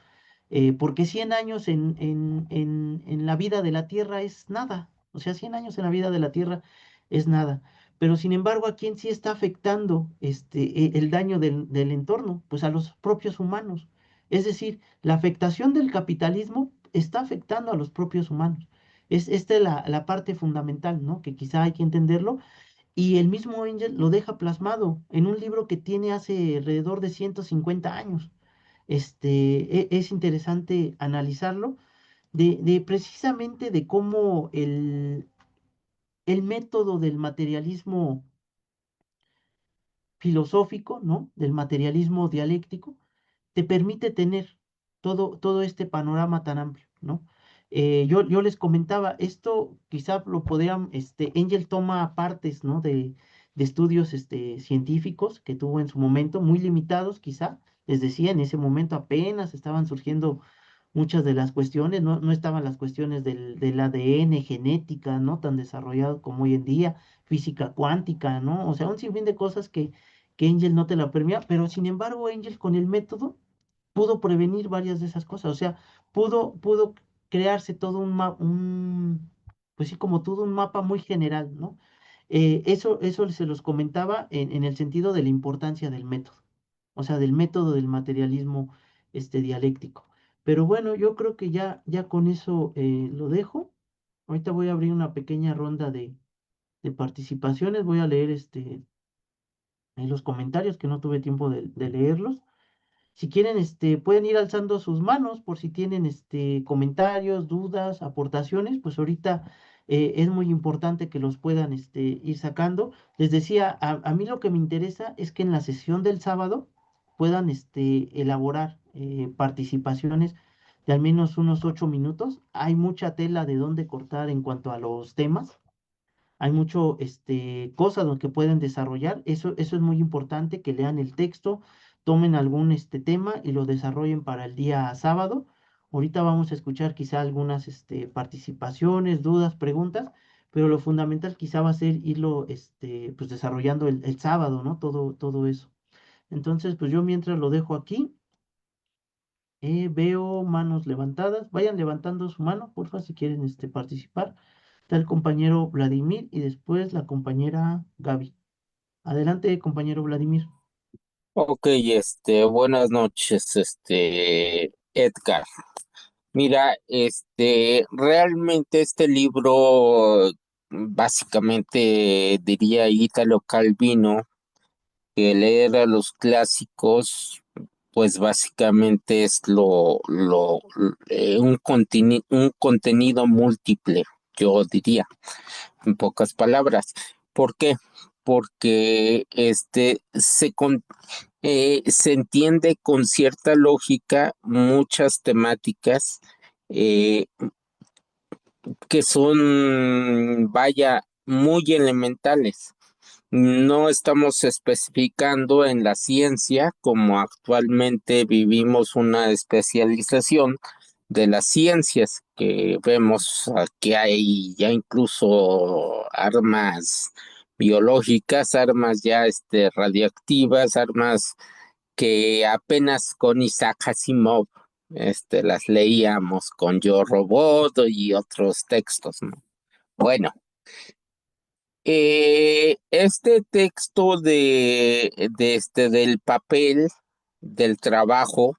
Porque 100 años en la vida de la Tierra es nada. O sea, 100 años en la vida de la Tierra es nada. Pero sin embargo, ¿a quién sí está afectando el daño del entorno? Pues a los propios humanos. Es decir, la afectación del capitalismo está afectando a los propios humanos. Esta es la parte fundamental, ¿no? Que quizá hay que entenderlo. Y el mismo Engel lo deja plasmado en un libro que tiene hace alrededor de 150 años. Es interesante analizarlo de precisamente de cómo el método del materialismo filosófico, ¿no? Del materialismo dialéctico, te permite tener todo este panorama tan amplio, ¿no? Yo les comentaba, esto quizá lo podrían, Engel toma partes, ¿no? De estudios científicos que tuvo en su momento, muy limitados quizá, les decía, en ese momento apenas estaban surgiendo muchas de las cuestiones, no estaban las cuestiones del ADN, genética, ¿no? Tan desarrollado como hoy en día, física cuántica, ¿no? O sea, un sinfín de cosas que Angel no te la permite, pero sin embargo Angel con el método pudo prevenir varias de esas cosas, o sea, pudo crearse todo pues sí, como todo un mapa muy general, ¿no? Eso se los comentaba en el sentido de la importancia del método, o sea, del método del materialismo dialéctico. Pero bueno, yo creo que ya con eso lo dejo. Ahorita voy a abrir una pequeña ronda de participaciones, voy a leer ahí los comentarios que no tuve tiempo de leerlos. Si quieren, pueden ir alzando sus manos por si tienen comentarios, dudas, aportaciones, pues ahorita es muy importante que los puedan ir sacando. Les decía, a mí lo que me interesa es que en la sesión del sábado puedan elaborar participaciones de al menos unos 8 minutos. Hay mucha tela de dónde cortar en cuanto a los temas, hay mucho, cosas lo que pueden desarrollar. Eso es muy importante, que lean el texto, tomen algún tema y lo desarrollen para el día sábado. Ahorita vamos a escuchar quizá algunas participaciones, dudas, preguntas, pero lo fundamental quizá va a ser irlo pues desarrollando el sábado, ¿no? Todo eso. Entonces, pues yo mientras lo dejo aquí, veo manos levantadas. Vayan levantando su mano, porfa, si quieren participar. Está el compañero Vladimir y después la compañera Gaby. Adelante, compañero Vladimir. Ok, buenas noches, Edgar. Mira, realmente este libro, básicamente diría Italo Calvino, que leer a los clásicos, pues básicamente es un contenido múltiple, yo diría, en pocas palabras. ¿Por qué? Porque se entiende con cierta lógica muchas temáticas eh, que son, vaya, muy elementales. No estamos especificando en la ciencia, como actualmente vivimos una especialización de las ciencias, que vemos que hay ya incluso armas biológicas, armas ya radioactivas, armas que apenas con Isaac Asimov las leíamos con Yo Robot y otros textos, ¿no? Bueno, este texto del papel, del trabajo,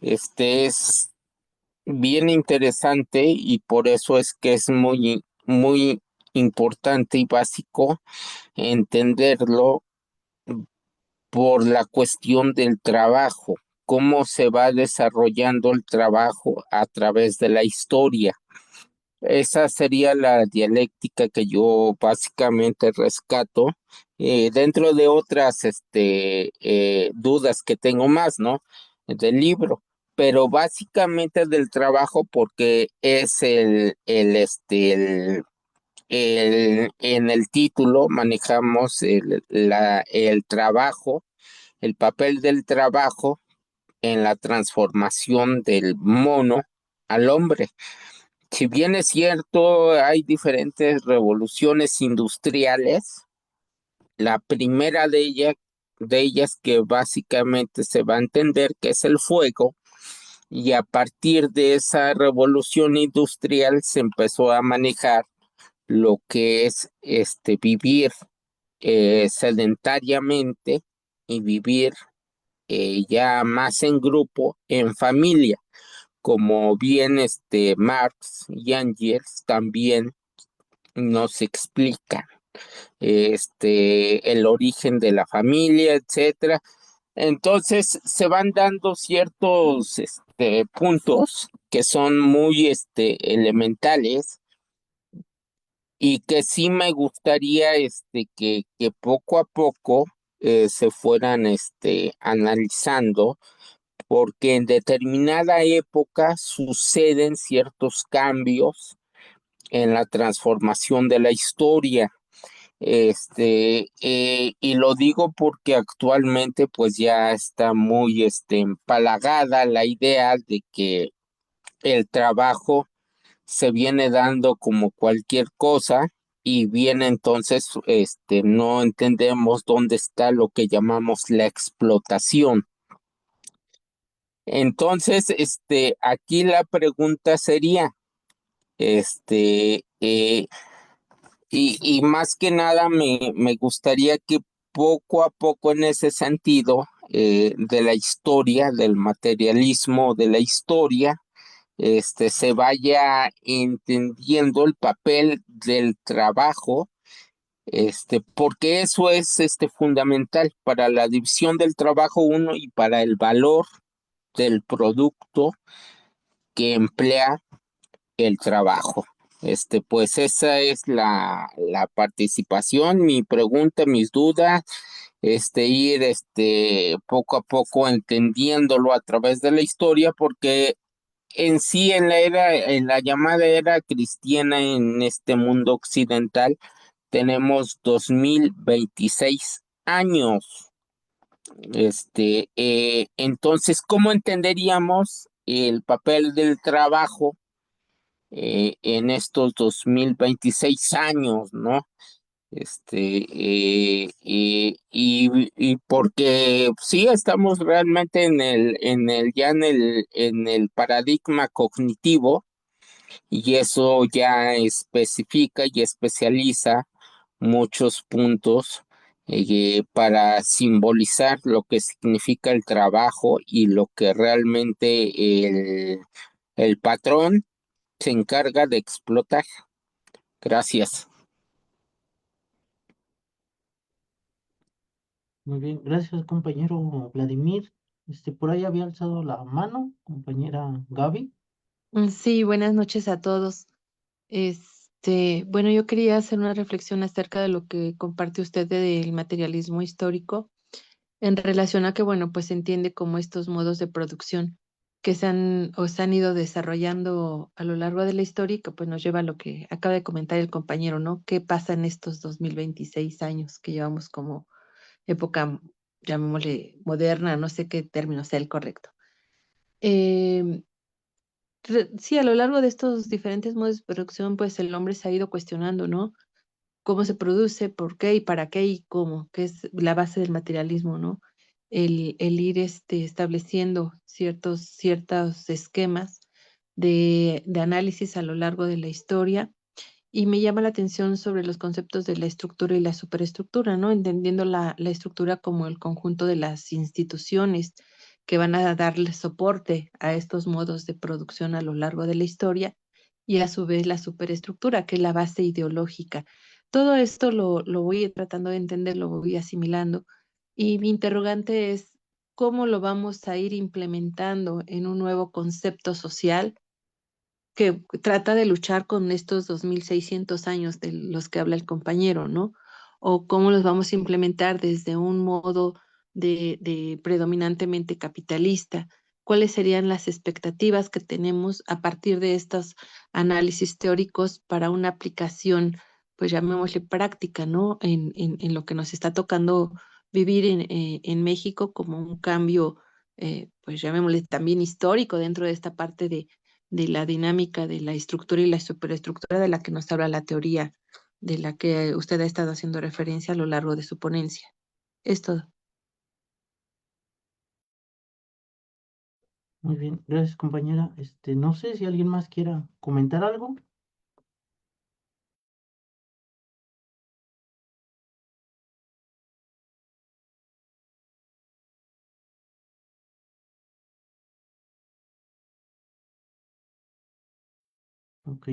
es bien interesante y por eso es que es muy, muy importante y básico entenderlo por la cuestión del trabajo, cómo se va desarrollando el trabajo a través de la historia. Esa sería la dialéctica que yo básicamente rescato, dentro de otras dudas que tengo más, ¿no? Del libro, pero básicamente del trabajo porque es en el título manejamos el trabajo, el papel del trabajo en la transformación del mono al hombre. Si bien es cierto, hay diferentes revoluciones industriales, la primera de ellas que básicamente se va a entender que es el fuego, y a partir de esa revolución industrial se empezó a manejar lo que es vivir sedentariamente y vivir ya más en grupo, en familia, como bien Marx y Engels también nos explican el origen de la familia, etcétera. Entonces se van dando ciertos puntos que son muy elementales y que sí me gustaría que poco a poco se fueran analizando, porque en determinada época suceden ciertos cambios en la transformación de la historia. Y lo digo porque actualmente pues ya está muy empalagada la idea de que el trabajo se viene dando como cualquier cosa, y viene entonces no entendemos dónde está lo que llamamos la explotación. Entonces, aquí la pregunta sería, este, eh, y más que nada me gustaría que poco a poco en ese sentido de la historia, del materialismo de la historia, se vaya entendiendo el papel del trabajo, porque eso es fundamental para la división del trabajo uno y para el valor del producto que emplea el trabajo. Pues esa es la participación, mi pregunta, mis dudas, ir poco a poco entendiéndolo a través de la historia, porque en sí en la llamada era cristiana en este mundo occidental, tenemos 2026 años. Entonces, ¿cómo entenderíamos el papel del trabajo en estos 2026 años, ¿no? Y porque sí estamos realmente en el paradigma cognitivo, y eso ya especifica y especializa muchos puntos para simbolizar lo que significa el trabajo y lo que realmente el patrón se encarga de explotar. Gracias. Muy bien, gracias, compañero Vladimir. Por ahí había alzado la mano, compañera Gaby. Sí, buenas noches a todos. Bueno, yo quería hacer una reflexión acerca de lo que comparte usted del materialismo histórico en relación a que, bueno, pues se entiende como estos modos de producción que se han ido desarrollando a lo largo de la historia y que pues nos lleva a lo que acaba de comentar el compañero, ¿no? ¿Qué pasa en estos 2026 años que llevamos como época, llamémosle moderna, no sé qué término sea el correcto? Em, Sí, a lo largo de estos diferentes modos de producción, pues el hombre se ha ido cuestionando, ¿no? Cómo se produce, por qué y para qué y cómo, que es la base del materialismo, ¿no? El ir estableciendo ciertos esquemas de análisis a lo largo de la historia. Y me llama la atención sobre los conceptos de la estructura y la superestructura, ¿no? Entendiendo la estructura como el conjunto de las instituciones que van a darle soporte a estos modos de producción a lo largo de la historia, y a su vez la superestructura, que es la base ideológica. Todo esto lo voy tratando de entender, lo voy asimilando, y mi interrogante es cómo lo vamos a ir implementando en un nuevo concepto social que trata de luchar con estos 2600 años de los que habla el compañero, ¿no? O cómo los vamos a implementar desde un modo de predominantemente capitalista. ¿Cuáles serían las expectativas que tenemos a partir de estos análisis teóricos para una aplicación pues llamémosle práctica, ¿no? En lo que nos está tocando vivir en México como un cambio, pues llamémosle también histórico dentro de esta parte de la dinámica de la estructura y la superestructura de la que nos habla la teoría, de la que usted ha estado haciendo referencia a lo largo de su ponencia. Es todo. Muy bien, gracias compañera. No sé si alguien más quiera comentar algo. Ok.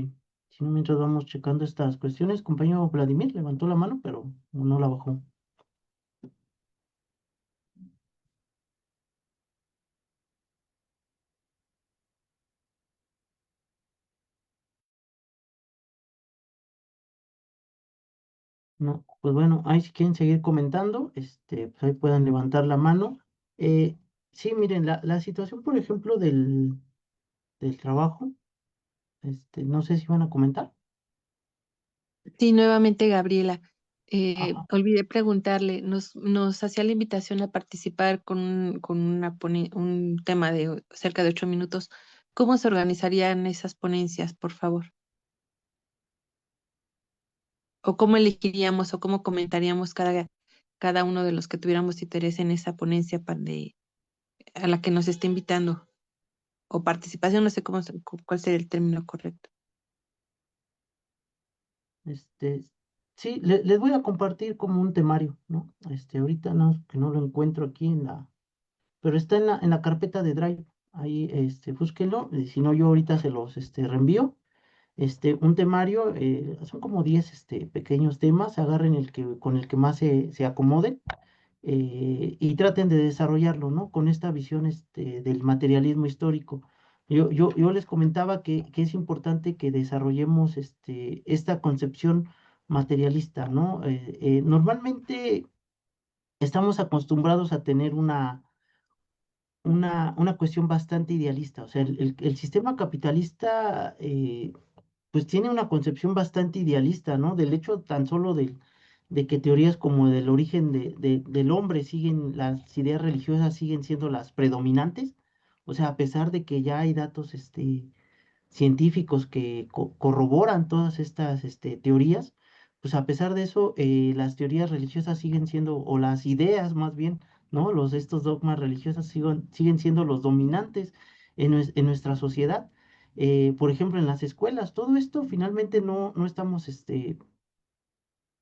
Si no, mientras vamos checando estas cuestiones, compañero Vladimir levantó la mano, pero no la bajó. No, pues bueno, ahí si quieren seguir comentando, pues ahí puedan levantar la mano. Eh, sí, miren, la situación, por ejemplo, del trabajo, no sé si van a comentar. Sí, nuevamente Gabriela. Ajá. Olvidé preguntarle, nos hacía la invitación a participar con un tema de cerca de 8 minutos. ¿Cómo se organizarían esas ponencias, por favor? ¿O cómo elegiríamos o cómo comentaríamos cada uno de los que tuviéramos interés en esa ponencia a la que nos esté invitando? O participación, no sé cuál sería el término correcto. Este, sí, les voy a compartir como un temario, ¿no? Ahorita no, que no lo encuentro aquí pero está en la carpeta de Drive. Ahí, búsquenlo, y si no, yo ahorita se los, reenvío. Un temario, son como 10, pequeños temas, agarren con el que más se acomoden, y traten de desarrollarlo, ¿no? Con esta visión, del materialismo histórico. Yo les comentaba que es importante que desarrollemos, esta concepción materialista, ¿no? Normalmente estamos acostumbrados a tener una cuestión bastante idealista. O sea, el sistema capitalista, pues tiene una concepción bastante idealista, ¿no? Del hecho tan solo de que teorías como del origen del hombre siguen, las ideas religiosas siguen siendo las predominantes. O sea, a pesar de que ya hay datos, científicos que corroboran todas estas, teorías, pues a pesar de eso, las teorías religiosas siguen siendo, o las ideas más bien, ¿no? Estos dogmas religiosos siguen siendo los dominantes en nuestra sociedad. Por ejemplo, en las escuelas, todo esto finalmente no estamos,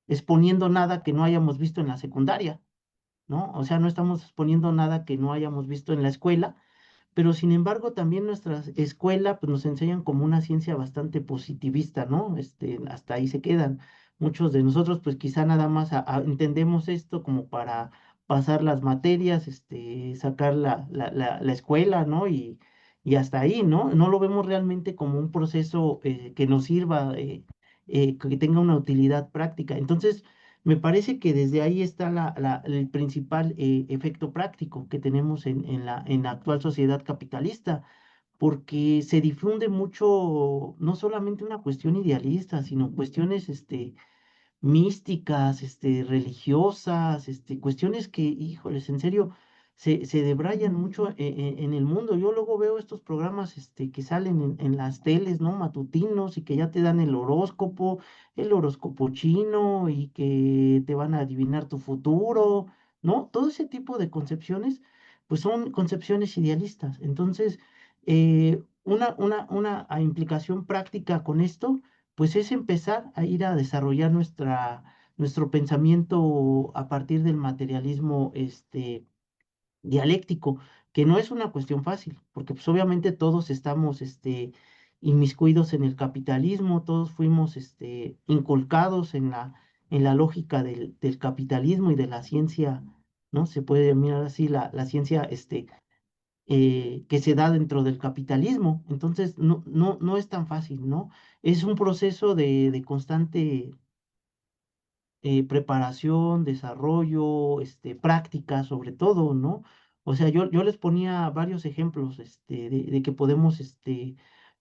exponiendo nada que no hayamos visto en la secundaria, ¿no? O sea, no estamos exponiendo nada que no hayamos visto en la escuela, pero sin embargo también nuestra escuela pues nos enseñan como una ciencia bastante positivista, ¿no? Hasta ahí se quedan. Muchos de nosotros pues quizá nada más entendemos esto como para pasar las materias, sacar la escuela, ¿no? Y hasta ahí, ¿no? No lo vemos realmente como un proceso, que nos sirva, que tenga una utilidad práctica. Entonces, me parece que desde ahí está el principal, efecto práctico que tenemos en la actual sociedad capitalista, porque se difunde mucho, no solamente una cuestión idealista, sino cuestiones, místicas, religiosas, cuestiones que, híjoles, en serio, se debrayan mucho, en el mundo. Yo luego veo estos programas, que salen en las teles, ¿no? Matutinos, y que ya te dan el horóscopo chino, y que te van a adivinar tu futuro, ¿no? Todo ese tipo de concepciones, pues son concepciones idealistas. Entonces, una implicación práctica con esto pues es empezar a ir a desarrollar nuestro pensamiento a partir del materialismo, dialéctico, que no es una cuestión fácil, porque pues obviamente todos estamos, inmiscuidos en el capitalismo, todos fuimos, inculcados en la lógica del capitalismo y de la ciencia, ¿no? Se puede mirar así la ciencia, que se da dentro del capitalismo. Entonces, no es tan fácil, ¿no? Es un proceso de constante, preparación, desarrollo, práctica, sobre todo, ¿no? O sea, yo les ponía varios ejemplos, de que podemos,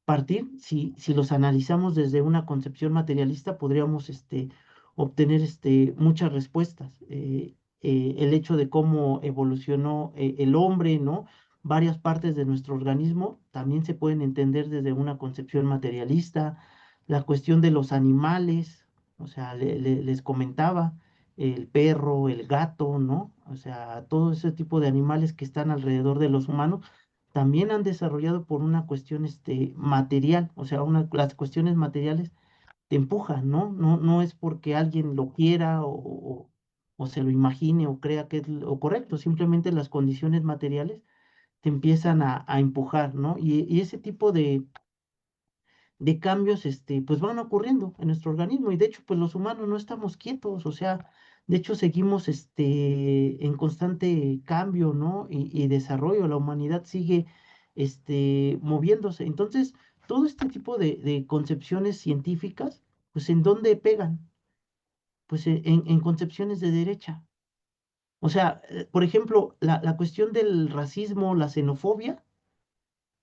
partir, si los analizamos desde una concepción materialista, podríamos obtener muchas respuestas. El hecho de cómo evolucionó el hombre, ¿no? Varias partes de nuestro organismo también se pueden entender desde una concepción materialista. La cuestión de los animales, o sea, les comentaba, el perro, el gato, ¿no? O sea, todo ese tipo de animales que están alrededor de los humanos también han desarrollado por una cuestión material, o sea, las cuestiones materiales te empujan, ¿no? No es porque alguien lo quiera o se lo imagine o crea que es lo correcto, simplemente las condiciones materiales te empiezan a empujar, ¿no? Y ese tipo de cambios, pues van ocurriendo en nuestro organismo y de hecho, pues los humanos no estamos quietos, o sea, de hecho seguimos, en constante cambio, ¿no? Y desarrollo, la humanidad sigue, moviéndose. Entonces, todo este tipo de concepciones científicas, pues ¿en dónde pegan? Pues en concepciones de derecha. O sea, por ejemplo, la cuestión del racismo, la xenofobia,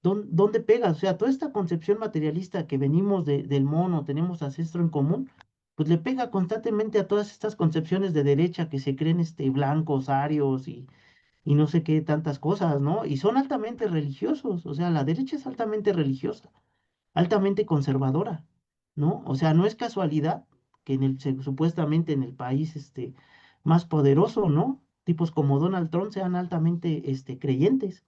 ¿dónde pega? O sea, toda esta concepción materialista que venimos del mono, tenemos ancestro en común, pues le pega constantemente a todas estas concepciones de derecha que se creen blancos, arios y no sé qué tantas cosas, ¿no? Y son altamente religiosos, o sea, la derecha es altamente religiosa, altamente conservadora, ¿no? O sea, no es casualidad que supuestamente en el país más poderoso, ¿no? Tipos como Donald Trump sean altamente creyentes,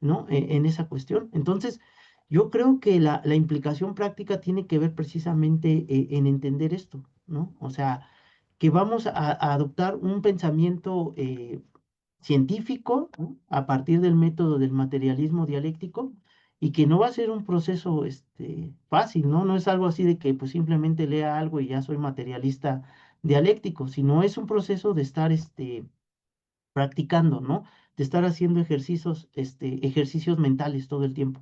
¿no? En esa cuestión. Entonces, yo creo que la implicación práctica tiene que ver precisamente en entender esto, ¿no? O sea, que vamos a adoptar un pensamiento científico, ¿no? A partir del método del materialismo dialéctico y que no va a ser un proceso fácil, ¿no? No es algo así de que pues simplemente lea algo y ya soy materialista dialéctico, sino es un proceso de estar practicando, ¿no? De estar haciendo ejercicios mentales todo el tiempo.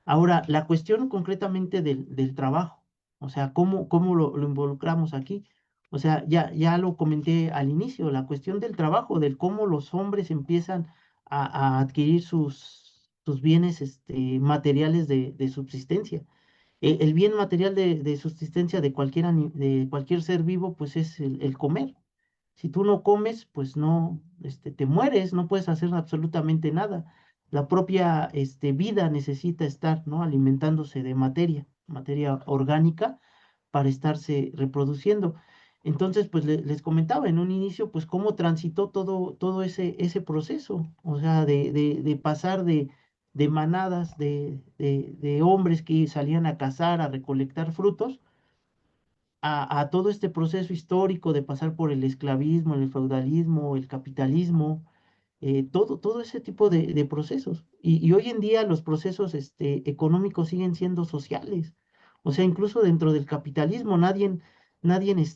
Ahora, la cuestión concretamente del trabajo, o sea, ¿cómo lo involucramos aquí? O sea, ya lo comenté al inicio, la cuestión del trabajo, del cómo los hombres empiezan a adquirir sus bienes materiales de subsistencia. El bien material de subsistencia de cualquier ser vivo, pues es el comer. Si tú no comes, pues no, te mueres, no puedes hacer absolutamente nada. La propia, vida necesita estar, ¿no? Alimentándose de materia orgánica para estarse reproduciendo. Entonces, pues les comentaba en un inicio, pues cómo transitó todo ese proceso, o sea, de pasar de manadas de hombres que salían a cazar, a recolectar frutos, a todo este proceso histórico de pasar por el esclavismo, el feudalismo, el capitalismo, todo ese tipo de procesos. Y hoy en día los procesos económicos siguen siendo sociales. O sea, incluso dentro del capitalismo nadie, nadie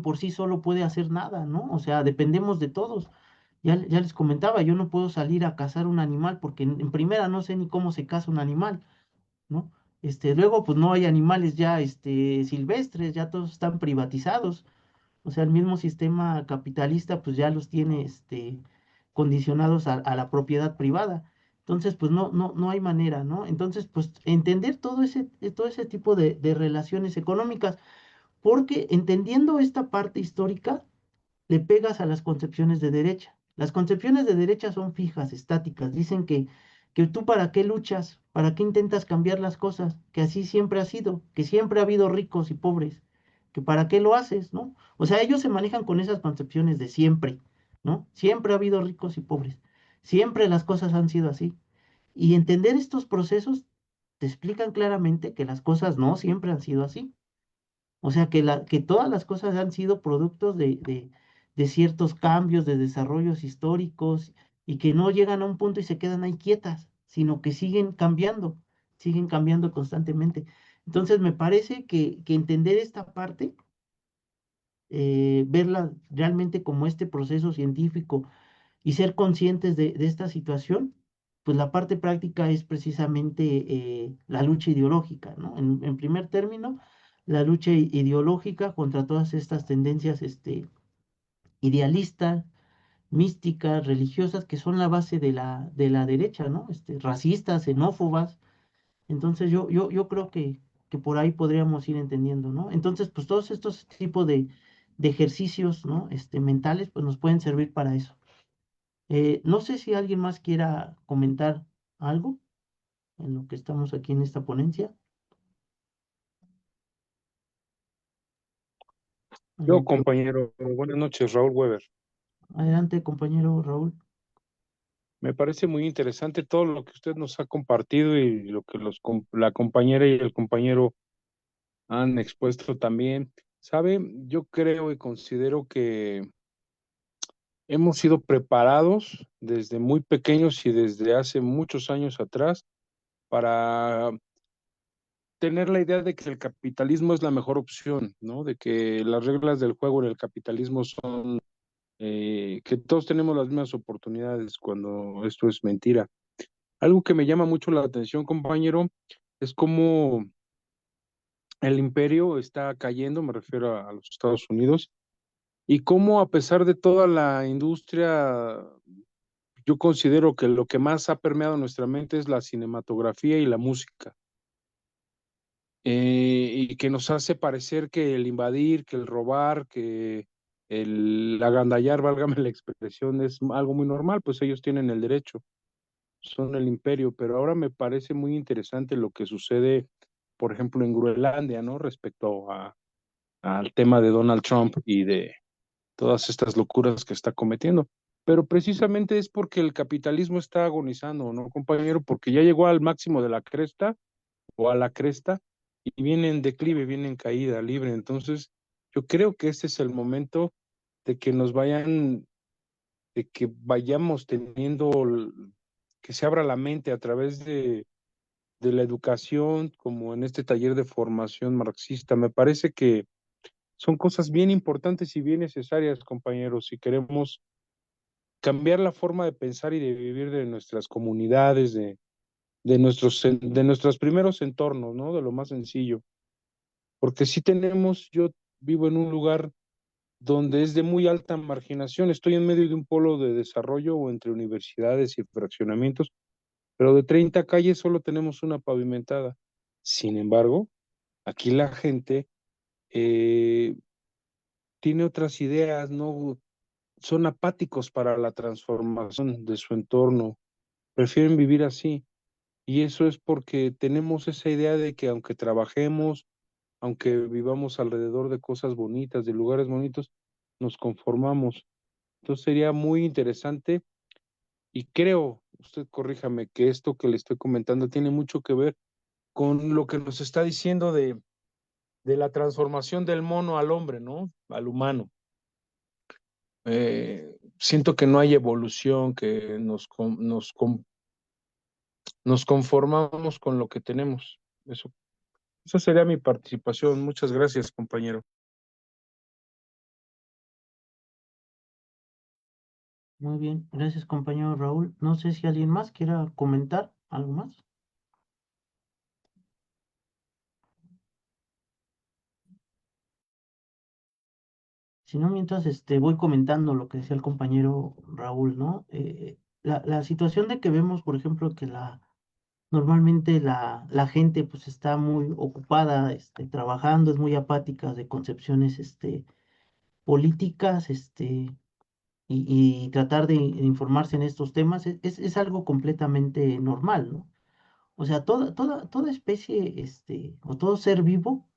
por sí solo puede hacer nada, ¿no? O sea, dependemos de todos. Ya les comentaba, yo no puedo salir a cazar un animal porque en primera no sé ni cómo se caza un animal, ¿no? Luego, pues no hay animales ya silvestres, ya todos están privatizados. O sea, el mismo sistema capitalista, pues ya los tiene condicionados a la propiedad privada. Entonces, pues no hay manera, ¿no? Entonces, pues entender todo ese tipo de relaciones económicas, porque entendiendo esta parte histórica, le pegas a las concepciones de derecha. Las concepciones de derecha son fijas, estáticas. Dicen que tú para qué luchas, para qué intentas cambiar las cosas, que así siempre ha sido, que siempre ha habido ricos y pobres, que para qué lo haces, ¿no? O sea, ellos se manejan con esas concepciones de siempre, ¿no? Siempre ha habido ricos y pobres, siempre las cosas han sido así. Y entender estos procesos te explican claramente que las cosas no siempre han sido así. O sea, que todas las cosas han sido productos de ciertos cambios, de desarrollos históricos, y que no llegan a un punto y se quedan ahí quietas, sino que siguen cambiando constantemente. Entonces, me parece que entender esta parte, verla realmente como este proceso científico y ser conscientes de esta situación, pues la parte práctica es precisamente la lucha ideológica, ¿no? En primer término, la lucha ideológica contra todas estas tendencias idealistas, místicas, religiosas, que son la base de la derecha, ¿no? Racistas, xenófobas, Entonces yo creo que por ahí podríamos ir entendiendo, ¿no? Entonces, pues todos estos tipos de ejercicios, ¿no? Mentales, pues nos pueden servir para eso. No sé si alguien más quiera comentar algo en lo que estamos aquí en esta ponencia. Yo, Adelante, compañero, buenas noches, Raúl Weber. adelante, compañero Raúl. Me parece muy interesante todo lo que usted nos ha compartido y lo que la compañera y el compañero han expuesto también. ¿Sabe? Yo creo y considero que hemos sido preparados desde muy pequeños y desde hace muchos años atrás para tener la idea de que el capitalismo es la mejor opción, ¿no? De que las reglas del juego en el capitalismo son que todos tenemos las mismas oportunidades cuando esto es mentira. Algo que me llama mucho la atención, compañero, es cómo el imperio está cayendo, me refiero a los Estados Unidos, y cómo a pesar de toda la industria, yo considero que lo que más ha permeado nuestra mente es la cinematografía y la música, y que nos hace parecer que el invadir, que el robar, que el agandallar, válgame la expresión, es algo muy normal, pues ellos tienen el derecho, son el imperio, pero ahora me parece muy interesante lo que sucede, por ejemplo, en Groenlandia, ¿no? Respecto al tema de Donald Trump y de todas estas locuras que está cometiendo. Pero precisamente es porque el capitalismo está agonizando, ¿no, compañero? Porque ya llegó al máximo de la cresta o a la cresta y viene en declive, viene en caída libre. Entonces, yo creo que este es el momento de que de que vayamos teniendo, que se abra la mente a través de la educación, como en este taller de formación marxista. Me parece que son cosas bien importantes y bien necesarias, compañeros, si queremos cambiar la forma de pensar y de vivir de nuestras comunidades, de nuestros primeros entornos, ¿no? De lo más sencillo. Porque si tenemos, yo vivo en un lugar donde es de muy alta marginación, estoy en medio de un polo de desarrollo o entre universidades y fraccionamientos, pero de 30 calles solo tenemos una pavimentada. Sin embargo, aquí la gente eh, tiene otras ideas, no son apáticos para la transformación de su entorno, prefieren vivir así. Y eso es porque tenemos esa idea de que aunque trabajemos, aunque vivamos alrededor de cosas bonitas, de lugares bonitos, nos conformamos. Entonces sería muy interesante y creo, usted corríjame, que esto que le estoy comentando tiene mucho que ver con lo que nos está diciendo de la transformación del mono al hombre, ¿no? Al humano. Siento que no hay evolución, que nos conformamos con lo que tenemos. Esa sería mi participación. Muchas gracias, compañero. Muy bien, gracias, compañero Raúl. No sé si alguien más quiera comentar algo más. Si no, mientras voy comentando lo que decía el compañero Raúl, ¿no? La situación de que vemos, por ejemplo, que normalmente la gente pues está muy ocupada, trabajando, es muy apática de concepciones, políticas, y tratar de informarse en estos temas es algo completamente normal, ¿no? O sea, toda especie, o todo ser vivo,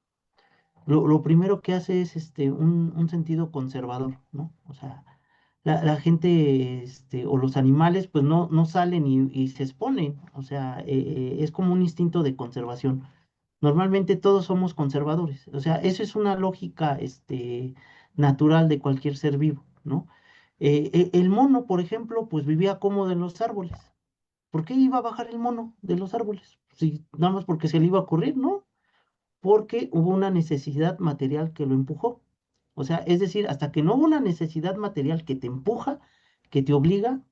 lo primero que hace es un sentido conservador, ¿no? O sea, la gente, o los animales, pues no salen y se exponen, o sea, es como un instinto de conservación. Normalmente todos somos conservadores, o sea, eso es una lógica, natural de cualquier ser vivo, ¿no? El mono, por ejemplo, pues vivía cómodo en los árboles. ¿Por qué iba a bajar el mono de los árboles? Si, nada más porque se le iba a ocurrir, ¿no? Porque hubo una necesidad material que lo empujó. O sea, es decir, hasta que no hubo una necesidad material que te empuja, que te obliga,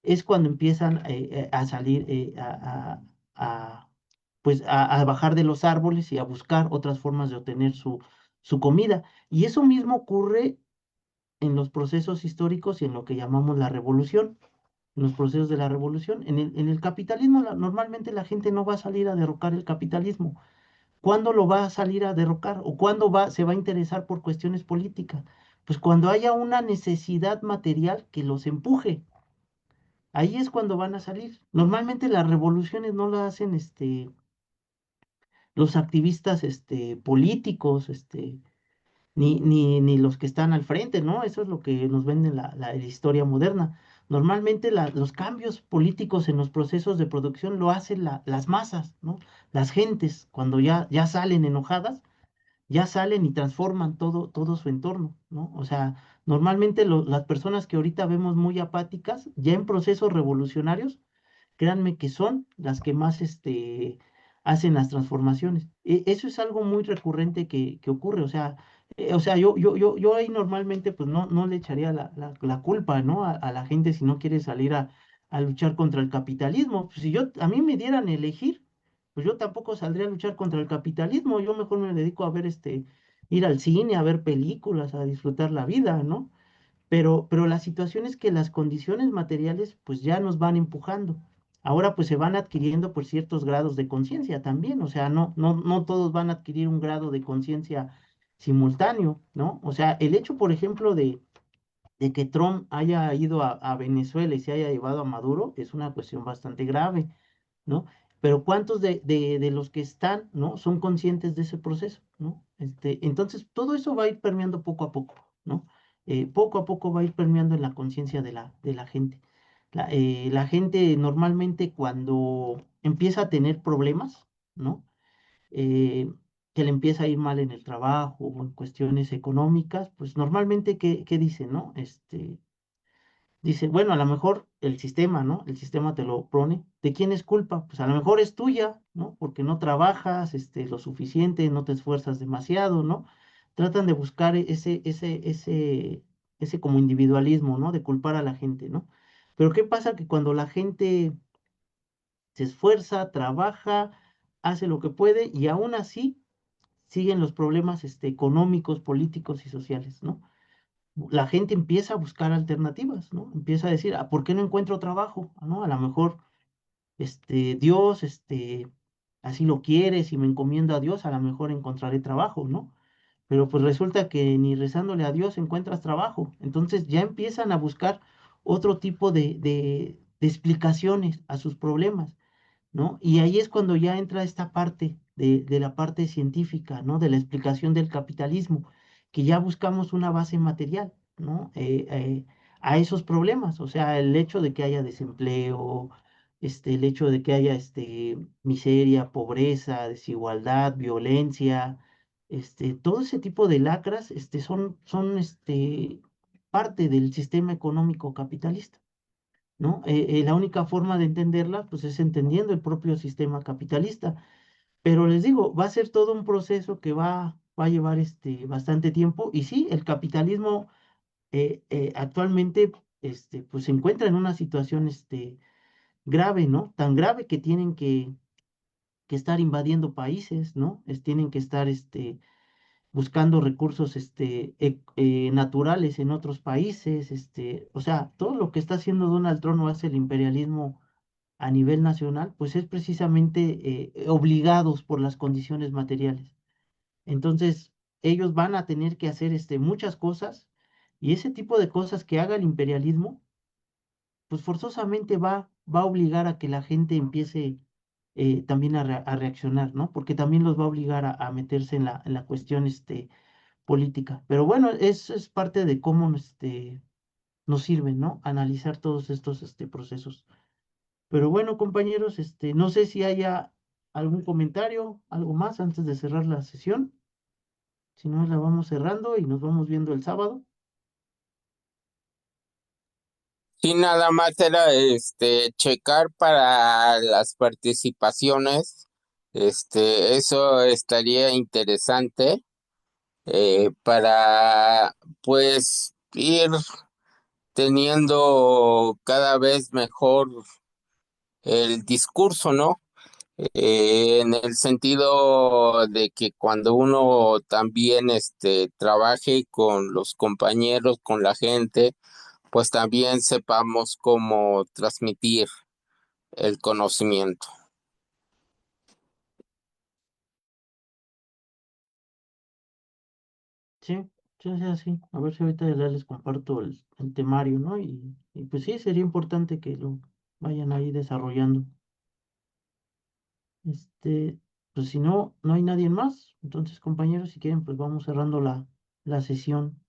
es cuando empiezan a salir, pues a bajar de los árboles y a buscar otras formas de obtener su comida. Y eso mismo ocurre en los procesos históricos y en lo que llamamos la revolución, en los procesos de la revolución. En el capitalismo, normalmente la gente no va a salir a derrocar el capitalismo. ¿Cuándo lo va a salir a derrocar? ¿O cuándo se va a interesar por cuestiones políticas? Pues cuando haya una necesidad material que los empuje. Ahí es cuando van a salir. Normalmente las revoluciones no las hacen los activistas políticos, ni los que están al frente, ¿no? Eso es lo que nos vende la historia moderna. Normalmente los cambios políticos en los procesos de producción lo hacen las masas, ¿no? Las gentes, cuando ya salen enojadas, ya salen y transforman todo su entorno, ¿no? O sea, normalmente las personas que ahorita vemos muy apáticas, ya en procesos revolucionarios, créanme que son las que más hacen las transformaciones. Eso es algo muy recurrente que ocurre, o sea, yo ahí normalmente pues no le echaría la culpa, ¿no? A la gente si no quiere salir a luchar contra el capitalismo. Pues, si a mí me dieran a elegir, pues yo tampoco saldría a luchar contra el capitalismo, yo mejor me dedico a ver ir al cine, a ver películas, a disfrutar la vida, ¿no? Pero la situación es que las condiciones materiales pues ya nos van empujando. Ahora pues se van adquiriendo por ciertos grados de conciencia también, o sea, no todos van a adquirir un grado de conciencia simultáneo, ¿no? O sea, el hecho, por ejemplo, de que Trump haya ido a Venezuela y se haya llevado a Maduro es una cuestión bastante grave, ¿no? Pero ¿cuántos de los que están, ¿no? Son conscientes de ese proceso, ¿no? Entonces, todo eso va a ir permeando poco a poco, ¿no? Poco a poco va a ir permeando en la conciencia de la gente. La gente normalmente cuando empieza a tener problemas, ¿no? Eh, que le empieza a ir mal en el trabajo o en cuestiones económicas, pues normalmente, ¿qué dice, no? Dice, bueno, a lo mejor el sistema, ¿no? El sistema te lo pone. ¿De quién es culpa? Pues a lo mejor es tuya, ¿no? Porque no trabajas, lo suficiente, no te esfuerzas demasiado, ¿no? Tratan de buscar ese como individualismo, ¿no? De culpar a la gente, ¿no? Pero ¿qué pasa? Que cuando la gente se esfuerza, trabaja, hace lo que puede y aún así siguen los problemas, económicos, políticos y sociales, ¿no? La gente empieza a buscar alternativas, ¿no? Empieza a decir, ¿por qué no encuentro trabajo? ¿No? A lo mejor, Dios, así lo quiere, si me encomiendo a Dios, a lo mejor encontraré trabajo, ¿no? Pero pues resulta que ni rezándole a Dios encuentras trabajo. Entonces ya empiezan a buscar otro tipo de explicaciones a sus problemas, ¿no? Y ahí es cuando ya entra esta parte de la parte científica, ¿no? De la explicación del capitalismo, que ya buscamos una base material, ¿no? A esos problemas, o sea, el hecho de que haya desempleo, el hecho de que haya miseria, pobreza, desigualdad, violencia, todo ese tipo de lacras, son parte del sistema económico capitalista. ¿No? La única forma de entenderla, pues, es entendiendo el propio sistema capitalista. Pero les digo, va a ser todo un proceso que va a llevar bastante tiempo. Y sí, el capitalismo actualmente, pues, se encuentra en una situación grave, ¿no? Tan grave que tienen que estar invadiendo países, ¿no? Tienen que estar buscando recursos naturales en otros países, o sea, todo lo que está haciendo Donald Trump o hace el imperialismo a nivel nacional, pues es precisamente obligados por las condiciones materiales. Entonces, ellos van a tener que hacer muchas cosas y ese tipo de cosas que haga el imperialismo, pues forzosamente va a obligar a que la gente empiece también a reaccionar, ¿no? Porque también los va a obligar a meterse en la cuestión política. Pero bueno, es parte de cómo nos sirven, ¿no? Analizar todos estos procesos. Pero bueno, compañeros, no sé si haya algún comentario, algo más antes de cerrar la sesión. Si no, la vamos cerrando y nos vamos viendo el sábado. Sí, nada más era checar para las participaciones. Eso estaría interesante para pues ir teniendo cada vez mejor el discurso, ¿no? En el sentido de que cuando uno también trabaje con los compañeros, con la gente, pues también sepamos cómo transmitir el conocimiento. Sí, sí, sí, así. A ver si ahorita ya les comparto el temario, ¿no? Y pues sí, sería importante que lo vayan ahí desarrollando. Pues si no, no hay nadie más. Entonces, compañeros, si quieren, pues vamos cerrando la sesión.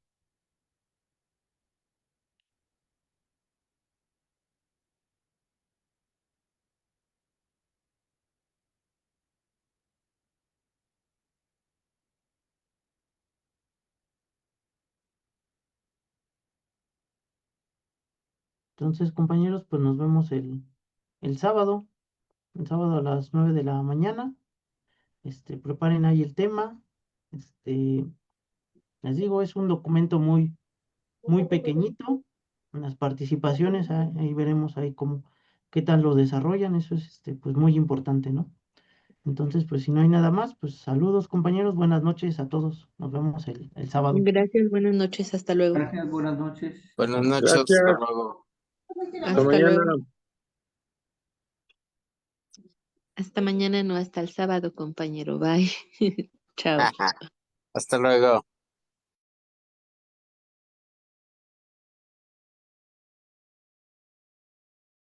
Entonces, compañeros, pues nos vemos el sábado, el sábado a las 9 de la mañana. Preparen ahí el tema. Este, les digo, es un documento muy pequeñito. Las participaciones, ahí veremos ahí cómo, qué tal lo desarrollan. Eso es, pues muy importante, ¿no? Entonces, pues si no hay nada más, pues saludos, compañeros. Buenas noches a todos. Nos vemos el sábado. Gracias, buenas noches, hasta luego. Gracias, buenas noches. Buenas noches, Gracias. hasta luego. Hasta Hasta mañana. luego. Hasta mañana, no, hasta el sábado, compañero. Bye. Chao. Hasta luego.